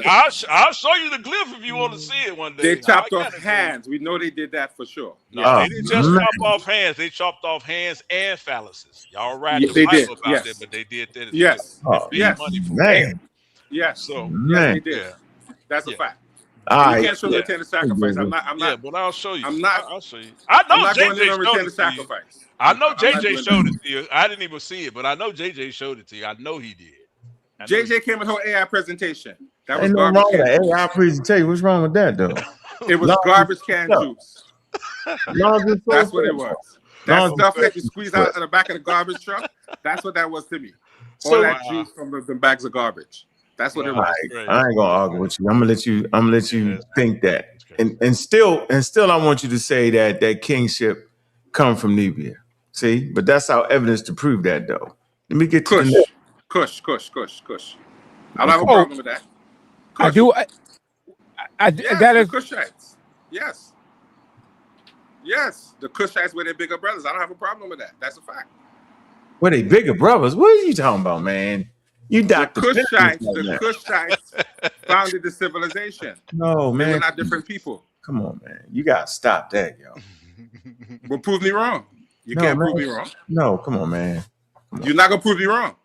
I'll show you the glyph if you want to see it one day. They chopped off hands. We know they did that for sure. No, they didn't just chop off hands. They chopped off hands and phalluses. Y'all right? They did. About that, but they did that. Yes. Money for man. Yes. So yes, they did. Yeah. That's a fact. You can't show retainer sacrifice. I'm not. Yeah, but I'll show you. I'll show you. I know JJ showed it to you. I know JJ showed it to you. I didn't even see it, but I know JJ showed it to you. I know he did. JJ came with her AI presentation. That was garbage can. AI presentation. What's wrong with that, though? It was garbage can juice. That's what it was. That Long as stuff it's that you squeeze out of the back of the garbage truck, that's what that was to me. All that juice from the bags of garbage. That's what it was. I ain't gonna argue with you. I'm gonna let you think that. And still I want you to say that kingship come from Nubia. See? But that's our evidence to prove that though. Let me get to the next. Kush. I don't have a problem with that. Kush. I do. Yes, that the is Kushites. Yes, the Kushites were their bigger brothers. I don't have a problem with that. That's a fact. Were they bigger brothers? What are you talking about, man? You Dr. The Kushites founded the civilization. No, man. They were not different people. Come on, man. You gotta stop that, yo. Well, prove me wrong. You can't prove me wrong. No, come on, man. You're not gonna prove me wrong.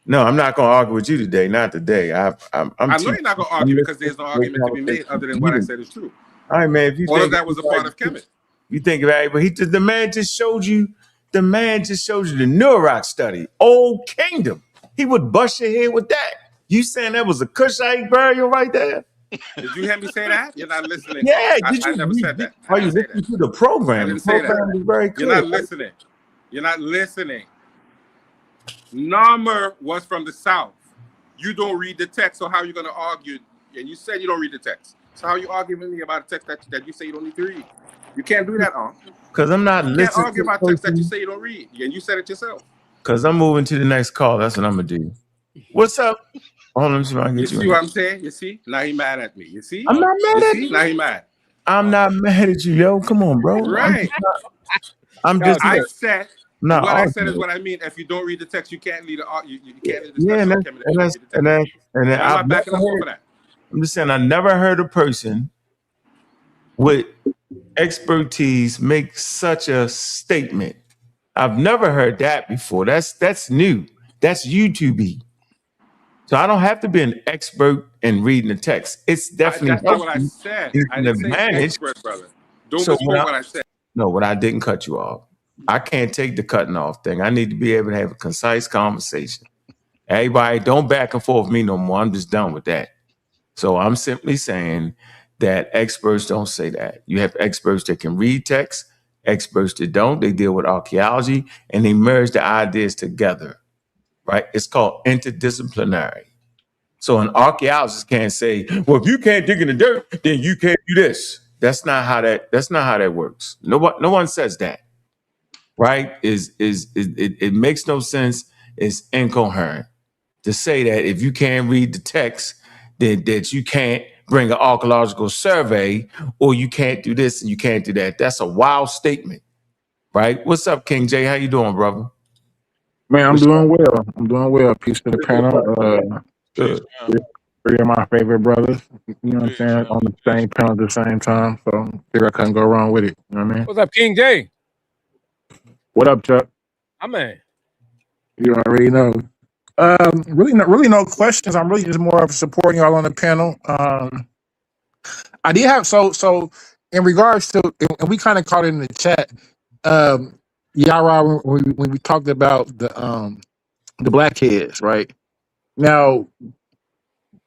No, I'm not gonna argue with you today. Not today. I know you're not gonna argue because there's no argument to be made other than what I said is true. All right, man. If you all of that was a part of Kemet. You think about it, but the man just showed you the Neurok study, Old Kingdom. He would bust your head with that. You saying that was a Cushite burial right there? Did you hear me say that? You're not listening. Yeah, I never said that. Are you listening to the program? I didn't say that. Is very clear. You're not listening. Narmer was from the South. You don't read the text, so how are you going to argue? And you said you don't read the text. So how are you arguing with me about a text that you say you don't need to read? You can't do that, because I'm not listening. You can't argue about text that you say you don't read. And you said it yourself. Because I'm moving to the next call. That's what I'm going to do. What's up? Hold on, you see what I'm saying? You see? Now he mad at me. You see? I'm not mad at you. Now he mad. I'm not mad at you, yo. Come on, bro. Right. I said what I said is what I mean. If you don't read the text, you can't lead you can't lead the I'm not backing up for that. I'm just saying I never heard a person with expertise make such a statement. I've never heard that before. That's new. That's YouTube-y. So I don't have to be an expert in reading the text. It's definitely that's not what I said. I didn't say expert, brother. Don't misquote what I said. No, what I didn't cut you off. I can't take the cutting off thing. I need to be able to have a concise conversation. Everybody, don't back and forth with me no more. I'm just done with that. So I'm simply saying that experts don't say that. You have experts that can read text, experts that don't. They deal with archaeology, and they merge the ideas together, right? It's called interdisciplinary. So an archaeologist can't say, well, if you can't dig in the dirt, then you can't do this. That's not how that works. No one says that, right? It makes no sense. It's incoherent to say that if you can't read the text, that you can't bring an archaeological survey, or you can't do this and you can't do that. That's a wild statement, right? What's up, King J? How you doing, brother? Man, I'm doing well. I'm doing well. Peace to the panel. Three of my favorite brothers. You know what I'm saying? On the same panel at the same time. So figure I couldn't go wrong with it. You know what I mean? What's up, King J? What up, Chuck? Man. You already know. Really no questions. I'm really just more of supporting y'all on the panel. I did have so in regards to, and we kind of caught it in the chat. Yara, when we talked about the blackheads, right? Now,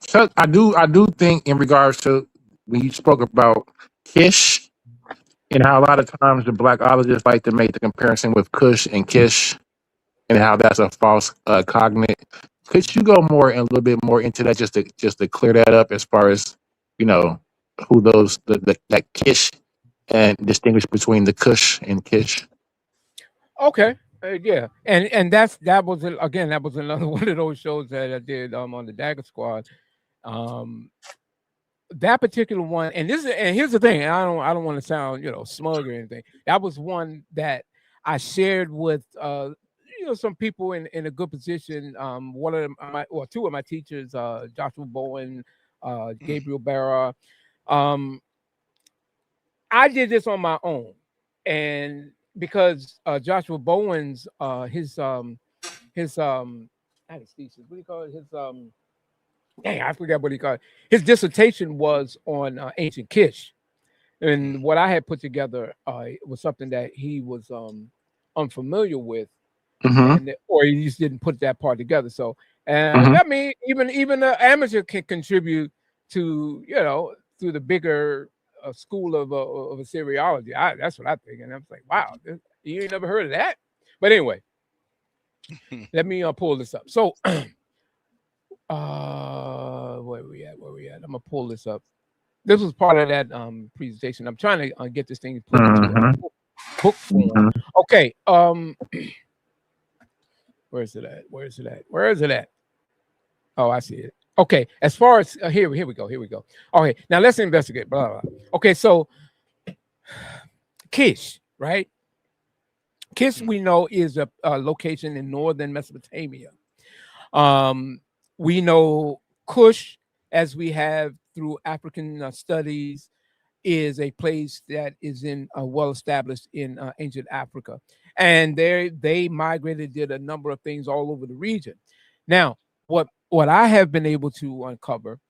Chuck, I do think in regards to when you spoke about Kish and how a lot of times the blackologists like to make the comparison with Kush and Kish and how that's a false cognate. Could you go more and a little bit more into that just to clear that up as far as, you know, who those that Kish and distinguish between the Kush and Kish? Okay. Yeah, and that was another one of those shows that I did on the Dagger Squad. That particular one, and here's the thing, and I don't want to sound smug or anything. That was one that I shared with some people in a good position. One of two of my teachers, Joshua Bowen, Gabriel Barra. I did this on my own, and because Joshua Bowen's his not his thesis, what do you call it? I forgot what he called it. His dissertation was on ancient Kish, and what I had put together was something that he was unfamiliar with, or he just didn't put that part together. So, I mean, even the amateur can contribute to through the bigger a school of Assyriology. That's what I think, and I'm like, wow, you ain't never heard of that. But anyway, let me pull this up. So, where we at? I'm gonna pull this up. This was part of that presentation. I'm trying to get this thing put into a book form. Okay. Where is it at? Oh, I see it. Okay. As far as here we go. Okay. Now let's investigate. Blah, blah, blah. Okay. So Kish, right? Kish, we know, is a location in northern Mesopotamia. We know Kush, as we have through African studies, is a place that is well established in ancient Africa, and they migrated, did a number of things all over the region. Now, what I have been able to uncover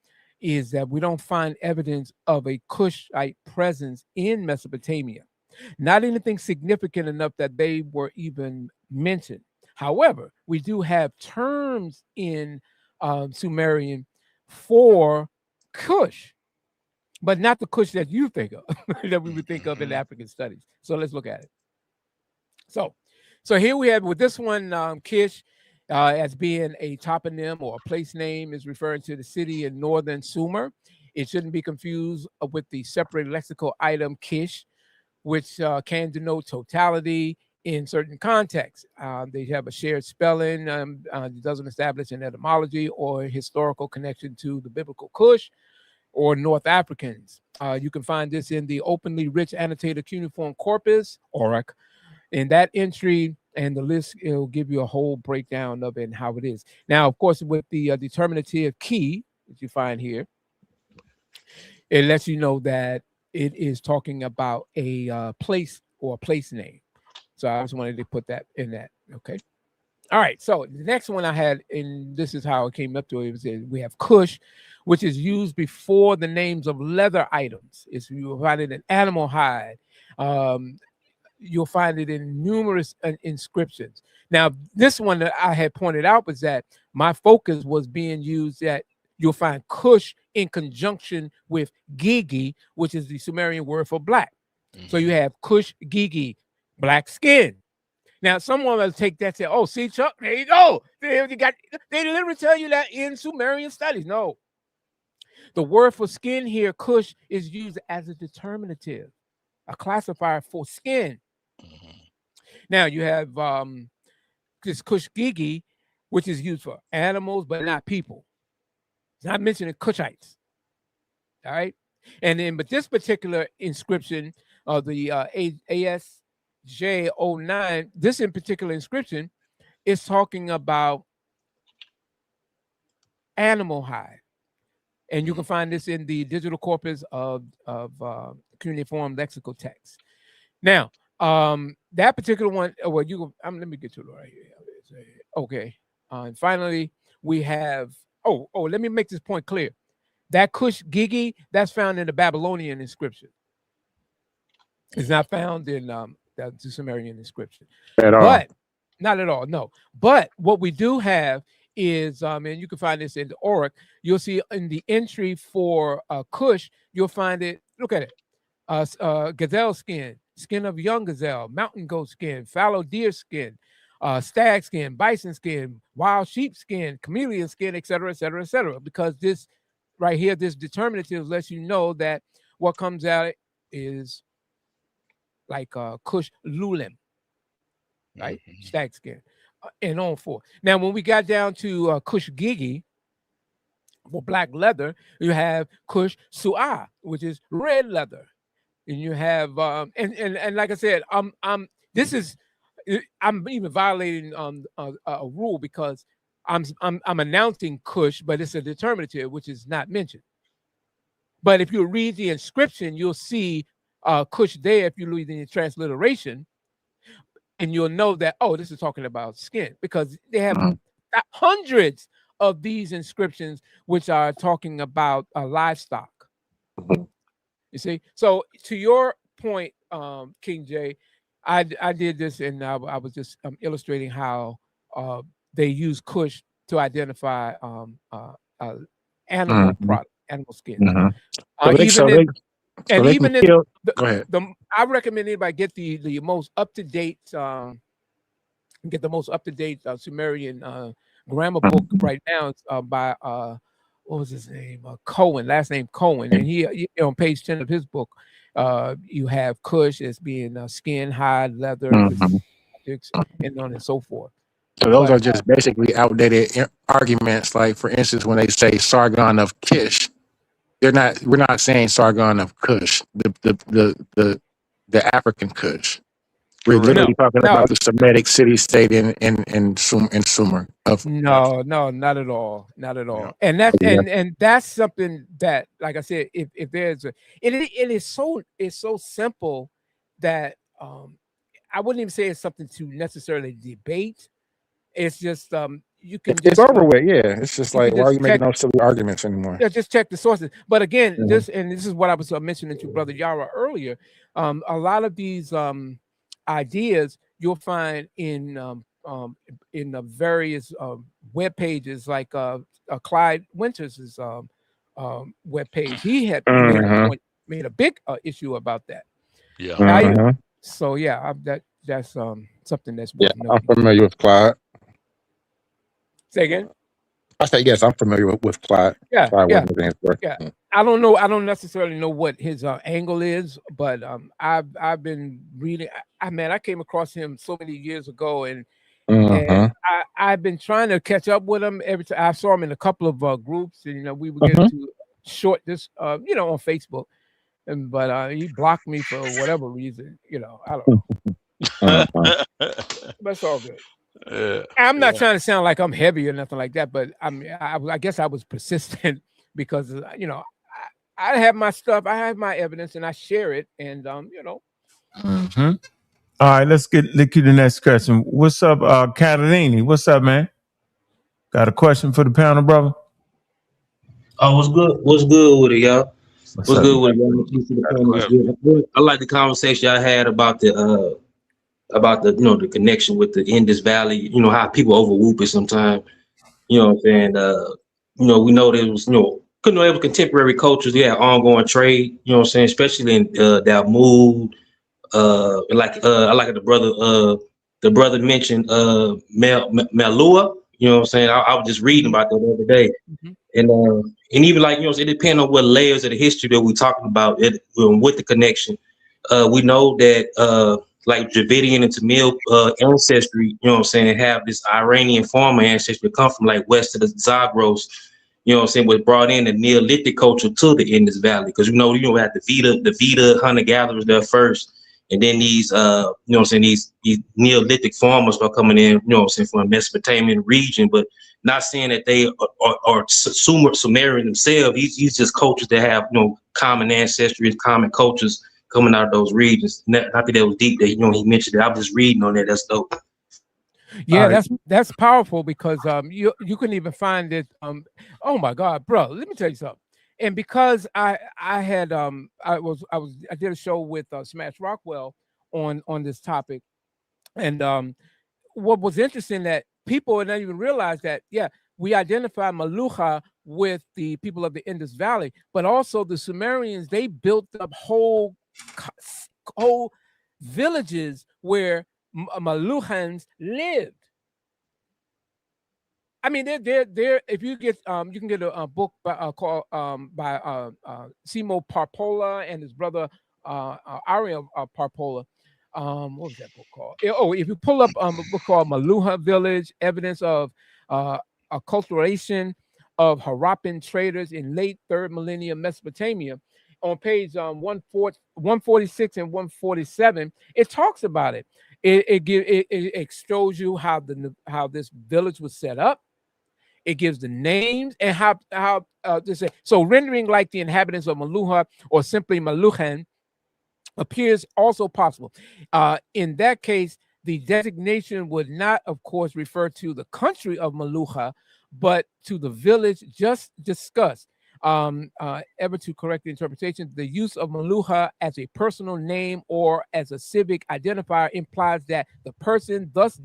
is that we don't find evidence of a Kushite presence in Mesopotamia. Not anything significant enough that they were even mentioned. However, we do have terms in Sumerian for Kush, but not the Kush that you think of, that we would think of in African studies. So let's look at it. So here we have with this one, Kish, as being a toponym or a place name, is referring to the city in northern Sumer. It shouldn't be confused with the separate lexical item Kish, which can denote totality in certain contexts. They have a shared spelling, it doesn't establish an etymology or historical connection to the biblical Kush or North Africans. You can find this in the openly rich annotated cuneiform corpus, ORAC. In that entry and the list, it'll give you a whole breakdown of it and how it is. Now, of course, with the determinative key that you find here, it lets you know that it is talking about a place or a place name. So I just wanted to put that in that. Okay. All right. So the next one I had, and this is how it came up to it, we have Kush, which is used before the names of leather items. You'll find it in animal hide. You'll find it in numerous inscriptions. Now, this one that I had pointed out was that my focus was being used that you'll find Kush in conjunction with Gigi, which is the Sumerian word for black. So you have Kush Gigi, black skin. Now, someone will take that and say, oh, see, Chuck, there you go. They literally tell you that in Sumerian studies. No. The word for skin here, Kush, is used as a determinative, a classifier for skin. Now, you have this Kush Gigi, which is used for animals, but not people. It's not mentioning Kushites. All right. And then, but this particular inscription of the ASJ09, this in particular inscription is talking about animal hide. And you can find this in the digital corpus of cuneiform lexical text. Now, that particular one, well, let me get to it right here. Okay. And finally, we have, let me make this point clear. That Kush Gigi, that's found in the Babylonian inscription. It's not found in the Sumerian inscription. But not at all, no. But what we do have is, and you can find this in the Oric, you'll see in the entry for Kush, you'll find it, look at it, gazelle skin, skin of young gazelle, mountain goat skin, fallow deer skin, stag skin, bison skin, wild sheep skin, chameleon skin, etc., etc., etc. Because this right here, this determinative lets you know that what comes out is like Kush lulim, right? Stag skin, and on forth. Now, when we got down to Kush Gigi for black leather, you have Kush Su'a, which is red leather, and you have and like I said, I'm even violating a rule because I'm announcing Kush, but it's a determinative, which is not mentioned. But if you read the inscription, you'll see Kush there. If you read the transliteration, and you'll know that, oh, this is talking about skin, because they have hundreds of these inscriptions which are talking about livestock. You see, so to your point, King J, I did this, and I was just illustrating how they use Kush to identify animal product, animal skin. So And they can even in kill. Go ahead. I recommend anybody get the most up to date Sumerian grammar book right now. It's by what was his name? Cohen, last name Cohen, and he on page 10 of his book, you have Kush as being skin, hide, leather, Mhm. and on and so forth. So those But are just basically outdated arguments. Like for instance, when they say Sargon of Kish, we're not saying Sargon of Kush, the African Kush. We're Correct. literally talking no, about the Semitic city state in Sumer. no, not at all, not at Yeah. all. And that's Yeah. and that's something that, like I said, if there's it is so simple that I wouldn't even say it's something to necessarily debate. It's just you can It's just over with. Yeah, it's just you like, can why are just you making check. those silly arguments anymore? Yeah, just check the sources. But again, Mhm. this is what I was mentioning to Brother Yara earlier. A lot of these ideas you'll find in the various web pages, like Clyde Winters's web page. He had Mhm. made a big issue about that. Yeah. Mhm. So yeah, that's something that's Yeah, worth I'm noting. familiar with Clyde. Say again. I say yes, I'm familiar with Clyde. Yeah, Clyde yeah. wasn't his work. Yeah, I don't know. I don't necessarily know what his angle is, but I've been reading. I came across him so many years ago, and Mhm. I've been trying to catch up with him every time. I saw him in a couple of groups, and we would get Mhm. to short this, on Facebook, but he blocked me for whatever reason. I don't know, Mhm. but it's all good. Yeah. I'm not Yeah. trying to sound like I'm heavy or nothing like that, but I guess I was persistent because I have my stuff, I have my evidence, and I share it, and Mhm. All right, let's get to the next question. What's up, Catalini? What's up, man? Got a question for the panel, brother? Oh, what's good? What's good with it, y'all? What's What's up? good with it, y'all? Peace to the Got a panel. What's question? good? I like the conversation I had about the the connection with the Indus Valley. How people overwhoop it sometimes. You know what I'm saying? We know there was couldn't know it was contemporary cultures. They had ongoing trade. You know what I'm saying? Especially in that mood. I like the brother mentioned Malua. You know what I'm saying? I was just reading about that the other day. Mhm. And even like it depends on what layers of the history that we're talking about it with the connection. We know that like Dravidian and Tamil ancestry, you know what I'm saying, have this Iranian farmer ancestry come from like west of the Zagros, you know what I'm saying, was brought in the Neolithic culture to the Indus Valley because we had the Veda hunter gatherers there first, and then these these Neolithic farmers are coming in, from the Mesopotamian region, but not saying that they are Sumerian themselves. He's just cultures that have common ancestry, common cultures coming out of those regions. Not that that was deep that he mentioned it. I was just reading on that. That's dope. Yeah, All right. that's powerful because you can even find it. Oh my God, bro, let me tell you something. And because I did a show with Smash Rockwell on this topic, and what was interesting that people didn't even realize that we identify Malucha with the people of the Indus Valley, but also the Sumerians, they built up whole villages where Maluchans lived. I mean, they're. If you get, you can get a book called by Simo Parpola and his brother Arya Parpola. What was that book called? Oh, if you pull up a book called Maluha Village, evidence of acculturation of Harappan traders in late third millennium Mesopotamia, on page 146 and 147, it talks about it. It shows you how this village was set up. It gives the names and how this so rendering like the inhabitants of Maluha or simply Maluhan appears also possible. In that case, the designation would not, of course, refer to the country of Maluha, but to the village just discussed. Ever to correct the interpretation, the use of Maluha as a personal name or as a civic identifier implies that the person thus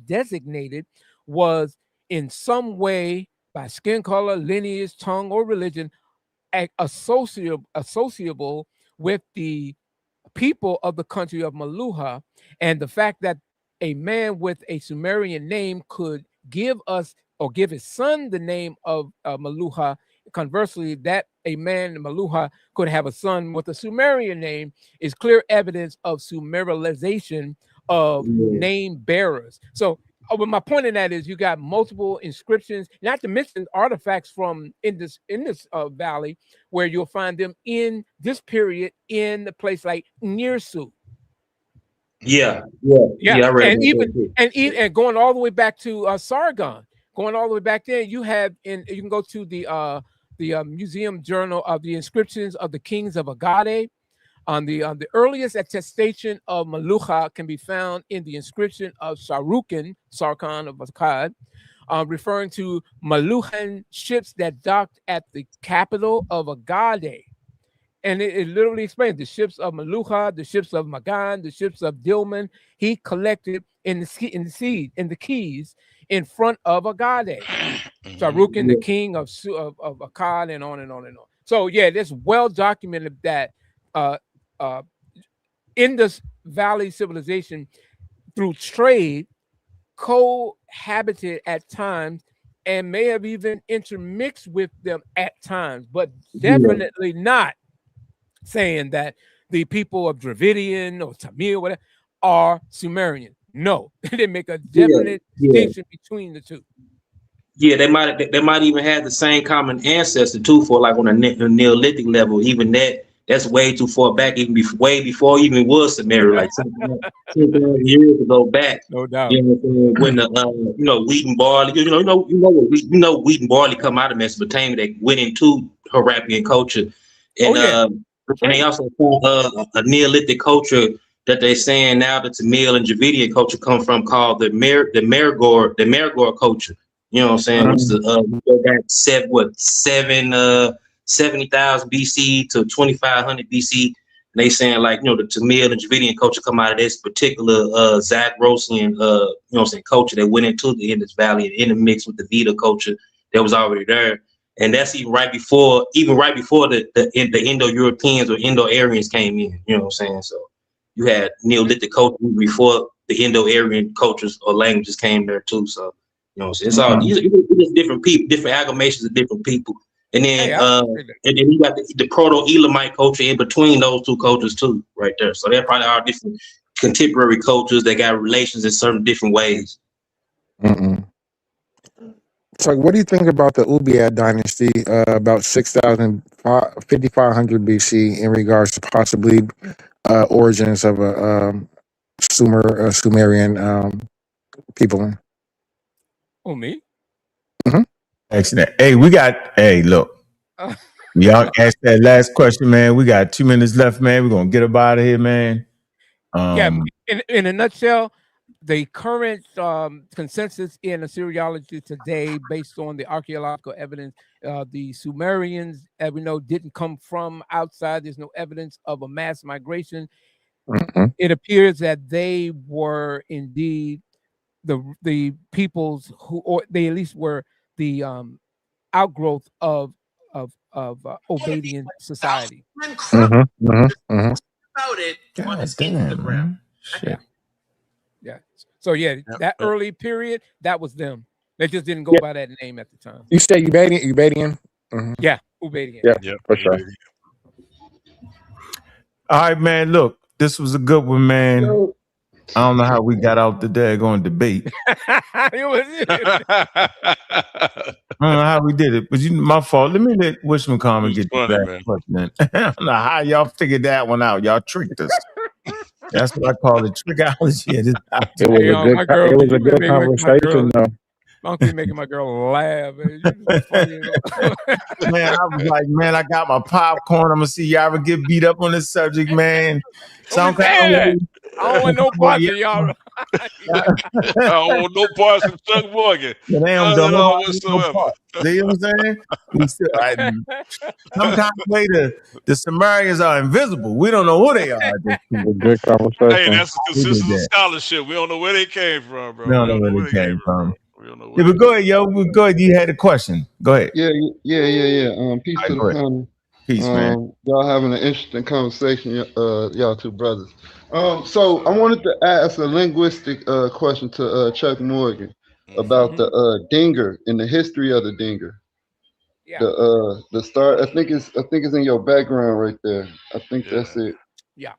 designated was in some way by skin color, lineage, tongue, or religion associable with the people of the country of Maluha, and the fact that a man with a Sumerian name could give us or give his son the name of Maluha. Conversely, that a man in Maluha could have a son with a Sumerian name is clear evidence of Sumerization of name bearers. So, but my point in that is you got multiple inscriptions, not to mention artifacts from in this valley, where you'll find them in this period in a place like Nirsu. Yeah. I read And going all the way back to Sargon, going all the way back there, you can go to the Museum Journal of the Inscriptions of the Kings of Agade. On the earliest attestation of Maluha can be found in the inscription of Sarkan of Akkad, referring to Maluhan ships that docked at the capital of Agade. And it literally explains the ships of Maluha, the ships of Magan, the ships of Dilman. He collected in the keys in front of Agade. Sarkan, the king of Akkad, and on and on and on. So yeah, it's well documented that Indus Valley civilization, through trade, cohabited at times and may have even intermixed with them at times, but definitely not saying that the people of Dravidian or Tamil, whatever, are Sumerian. No, they make a definite distinction between the two. Yeah, they might even have the same common ancestor too, for like on a Neolithic level. Even that's way too far back, even way before even was Sumeria, like 10,000 years ago back. No doubt. You know, when the wheat and barley, wheat and barley come out of Mesopotamia, they went into Harappian culture, and and they also found a Neolithic culture that they're saying now the Tamil and Dravidian culture come from, called the Maragor culture. You know what I'm saying? Which is that 70,000 BC to 2,500 BC. And they saying like, the Tamil and Dravidian culture come out of this particular Zagrosian, culture that went into the Indus Valley and intermixed with the Veda culture that was already there. And that's even right before the Indo-Europeans or Indo-Aryans came in. You know what I'm saying? So you had Neolithic culture before the Indo-Aryan cultures or languages came there too. So it's all it's different people, different amalgamations of different people, and then you got the Proto-Elamite culture in between those two cultures too, right there. So there probably are different contemporary cultures that got relations in certain different ways. So, what do you think about the Ubaid dynasty, about 5,500 BC, in regards to possibly origins of a Sumerian people? Oh, me? Excellent. Hey, look. Y'all ask that last question, man. We got 2 minutes left, man. We're gonna get up out of here, man. In a nutshell, the current consensus in Assyriology today, based on the archaeological evidence, the Sumerians, as we know, didn't come from outside. There's no evidence of a mass migration. It appears that they were indeed the peoples who, or they at least were the outgrowth of Obadian society. God damn, man. Shit. Yeah. So that early period, that was them. They just didn't go by that name at the time. You say Ubadian? Yeah, Ubadian. Yeah, for sure. All right, man. Look, this was a good one, man. I don't know how we got out the daggone debate. I don't know how we did it, but my fault. Let me let Wishman come and get the back question. I don't know how y'all figured that one out. Y'all tricked us. That's what I call it, trickology. It was a good conversation, though. Monkey making my girl laugh. Man, man, I was like, man, I got my popcorn. I'm gonna see Yara get beat up on this subject, man. I don't want no parts of Yara. I don't want no parts of Chuck Morgan. None at all whatsoever. See what I'm saying? Some kind of way the Sumerians are invisible. We don't know who they are. Good conversation. Hey, that's a consistent scholarship. We don't know where they came from, bro. We don't know where they came from. Yeah, but go ahead, yo. Go ahead. You had a question. Go ahead. Yeah. Peace to the panel. Peace, man. Y'all having an interesting conversation, y'all two brothers. So I wanted to ask a linguistic question to Chuck Morgan about the dinger and the history of the dinger. Yeah. The start. I think it's in your background right there. I think that's it. Yeah.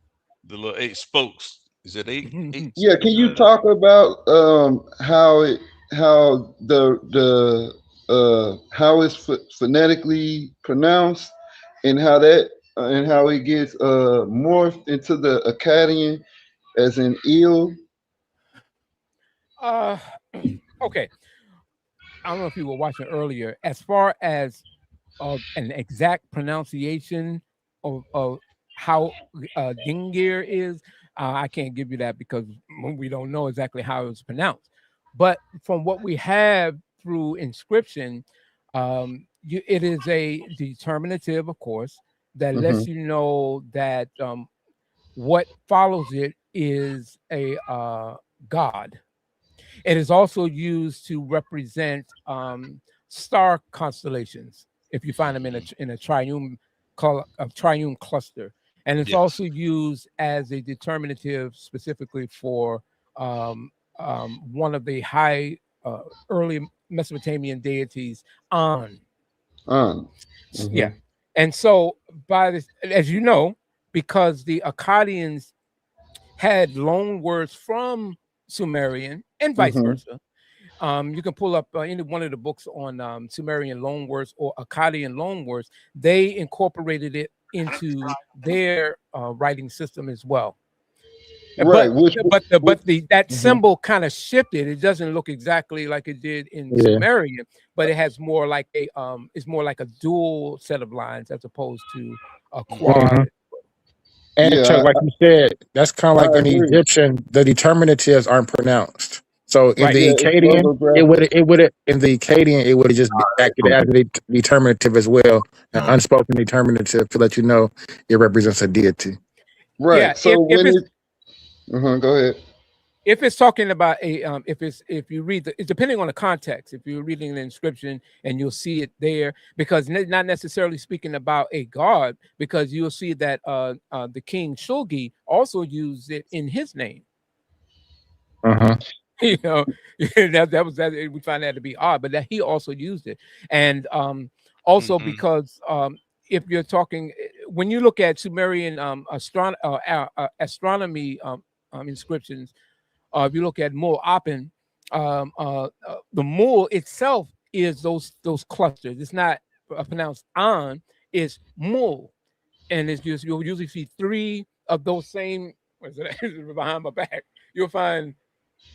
The little 8 spokes. Is it 8? 8 Yeah. Can you talk about how how it's phonetically pronounced and how that and how it gets morphed into the Akkadian as in eel? Okay. I don't know if you were watching earlier. As far as an exact pronunciation of how Dingir is, I can't give you that because we don't know exactly how it's pronounced. But from what we have through inscription, it is a determinative, of course, that lets you know that what follows it is a god. It is also used to represent star constellations if you find them in a triune cluster, and it's also used as a determinative specifically for one of the high early Mesopotamian deities, An. Yeah, and so by this, as you know, because the Akkadians had loan words from Sumerian and vice versa. You can pull up any one of the books on Sumerian loan words or Akkadian loan words. They incorporated it into their writing system as well. Right. But that symbol kind of shifted. It doesn't look exactly like it did in Sumerian, but it has more like it's more like a dual set of lines as opposed to a quad. And Chuck, like you said, that's kind of like in Egyptian, the determinatives aren't pronounced. So in the Akkadian, it would have just acted as a determinative as well, an unspoken determinative to let you know it represents a deity. Right. Yeah, so go ahead. If it's talking about if you read it's depending on the context. If you're reading the inscription and you'll see it there, because not necessarily speaking about a god, because you'll see that the king Shulgi also used it in his name. You know, that we find that to be odd, but that he also used it, and also because if you're talking, when you look at Sumerian astronomy inscriptions. If you look at Mul Apen, the Mul itself is those clusters. It's not pronounced An, it's Mul, and it's just you'll usually see 3 of those same. What is it behind my back? You'll find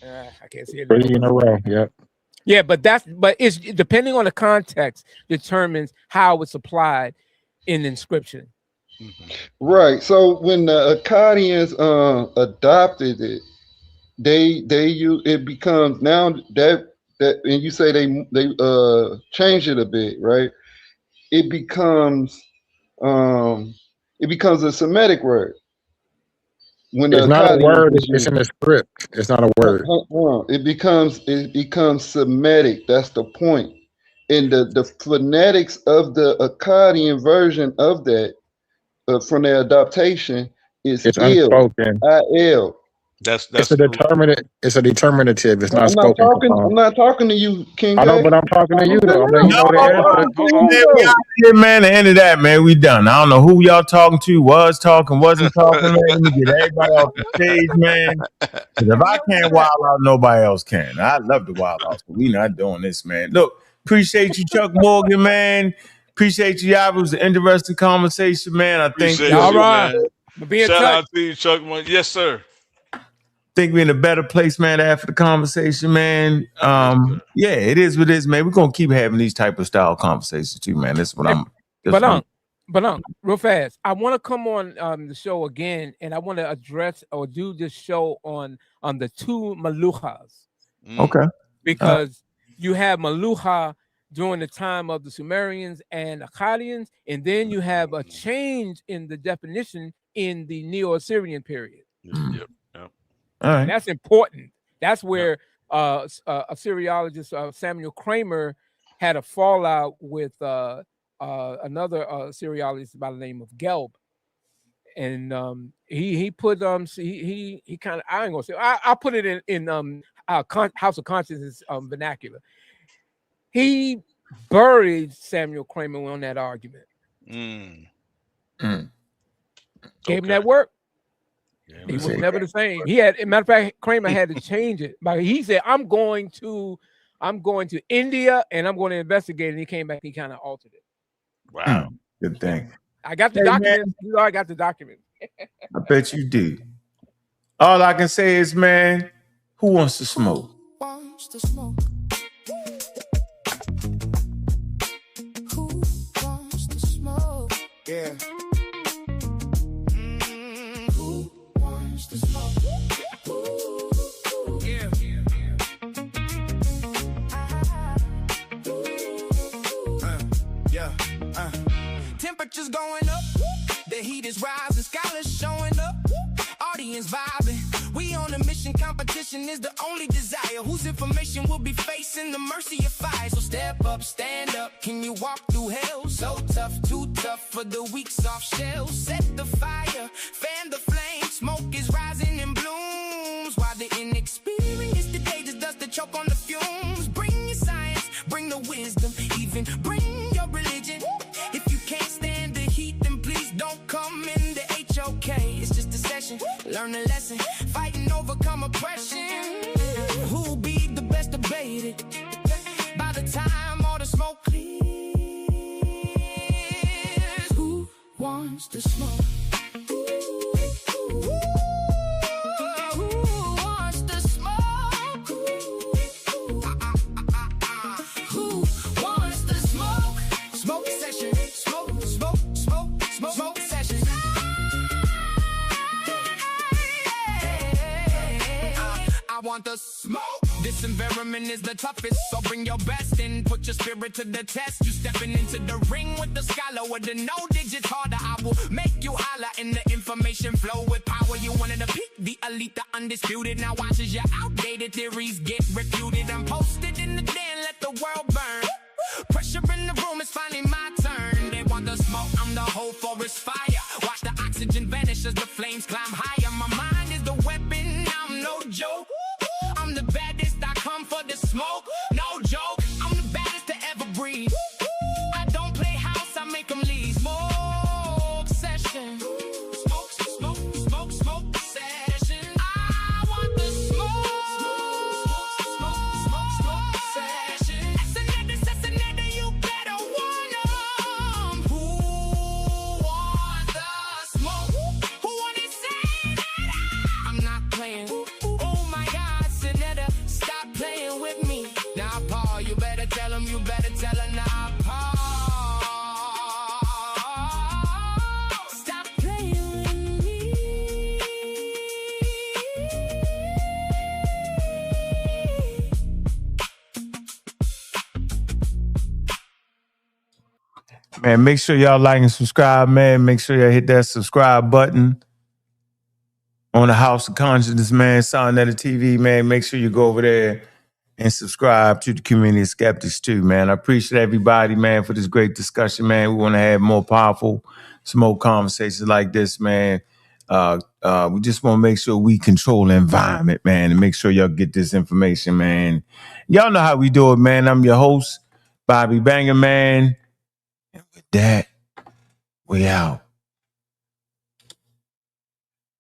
I can't see it. 3 in a row. Yep. Yeah, but it's depending on the context determines how it's applied in the inscription. Right. So when the Akkadians adopted it, they use it becomes now that and you say they change it a bit, right? It becomes a Semitic word. When it's not a word, it's in the script. It's not a word. It becomes Semitic. That's the point. And the phonetics of the Akkadian version of that from their adaptation is it's il, unspoken. il. That's It's a determinative. It's a determinative. It's not spoken. I'm not talking to you, King. I know, but I'm talking to you though. I'm letting you know the We out here, man. The end of that, man. We done. I don't know who y'all talking to. Was talking, wasn't talking, man. Let me get everybody off the stage, man. Because if I can't wild out, nobody else can. I love to wild out, but we not doing this, man. Look, appreciate you, Chuck Morgan, man. Appreciate you, Yara. It was an interesting conversation, man. I think Shout out to you, Chuck Morgan. Yes, sir. Think we're in a better place, man, after the conversation, man. Yeah, it is what it is, man. We're gonna keep having these type of style conversations too, man. That's what But real fast, I want to come on the show again, and I want to address or do this show on the 2 Maluchas. Okay. Because you have Malucha during the time of the Sumerians and Akkadians, and then you have a change in the definition in the Neo-Assyrian period. Yep. Right. And that's important. That's where Assyriologist Samuel Kramer had a fallout with another serialist by the name of Gelb, and he put he kind of, I ain't gonna say, I put it in House of Consciousness vernacular. He buried Samuel Kramer on that argument. Mm. Gave him that work. Yeah, He was man. never the same. He had, matter of fact, Kramer had to change it. But he said, I'm going to India and I'm going to investigate. And he came back, he kind of altered it. Wow. Good thing. I got the Hey, documents. You know, I got the documents. I bet you do. All I can say is, man, who wants to smoke? Wants to smoke? Who wants to smoke? Yeah. Who wants to smoke? Yeah. Temperatures going up, the heat is rising, scholars showing up, audience vibing. We on a mission, competition is the only desire. Whose information will be facing the mercy of fire? So step up, stand up, can you walk through hell? So tough, too tough for the weak, soft shell. Set the fire, fan the flame, smoke is rising in blooms. While the inexperienced today just does the choke on the fumes. Bring your science, bring the wisdom, even bring your religion. If you can't stand the heat, then please don't come in the HOK. It's just a session, learn a lesson, fight and overcome oppression. Who'll be the best debated? By the time all the smoke clears, who wants to smoke? Want the smoke? This environment is the toughest, so bring your best and put your spirit to the test. You stepping into the ring with the scholar with the no digits harder. I will make you holler in the information flow with power. You wanted to peak, the elite, the undisputed. Now watch as your outdated theories get refuted. I'm posted in the den, let the world burn. Pressure in the room, it's finally my turn. They want the smoke, I'm the whole forest fire. Watch the oxygen vanish as the flames climb higher. My mind is the weapon, I'm no joke. I'm the baddest, I come for the smoke. No joke, I'm the baddest to ever breathe. I don't play house, I make them leave. Smoke session. Smoke, smoke, smoke, smoke session. I want the smoke. Smoke, smoke, smoke session. sa.neter, you better warn them. Who wants the smoke? Who wanna say that? I'm not playing. Oh my God, sa.neter, stop playing with me. Now, Paul, you better tell him, you better tell her now, Paul. Stop playing with me. Man, make sure y'all like and subscribe, man. Make sure y'all hit that subscribe button on the House of Consciousness, man. sa.neter TV, man. Make sure you go over there and subscribe to the Community of Skeptics too, man. I appreciate everybody, man, for this great discussion, man. We want to have more powerful smoke conversations like this, man. We just want to make sure we control the environment, man, and make sure y'all get this information, man. Y'all know how we do it, man. I'm your host, Bobby Banger, man. And with that, we out.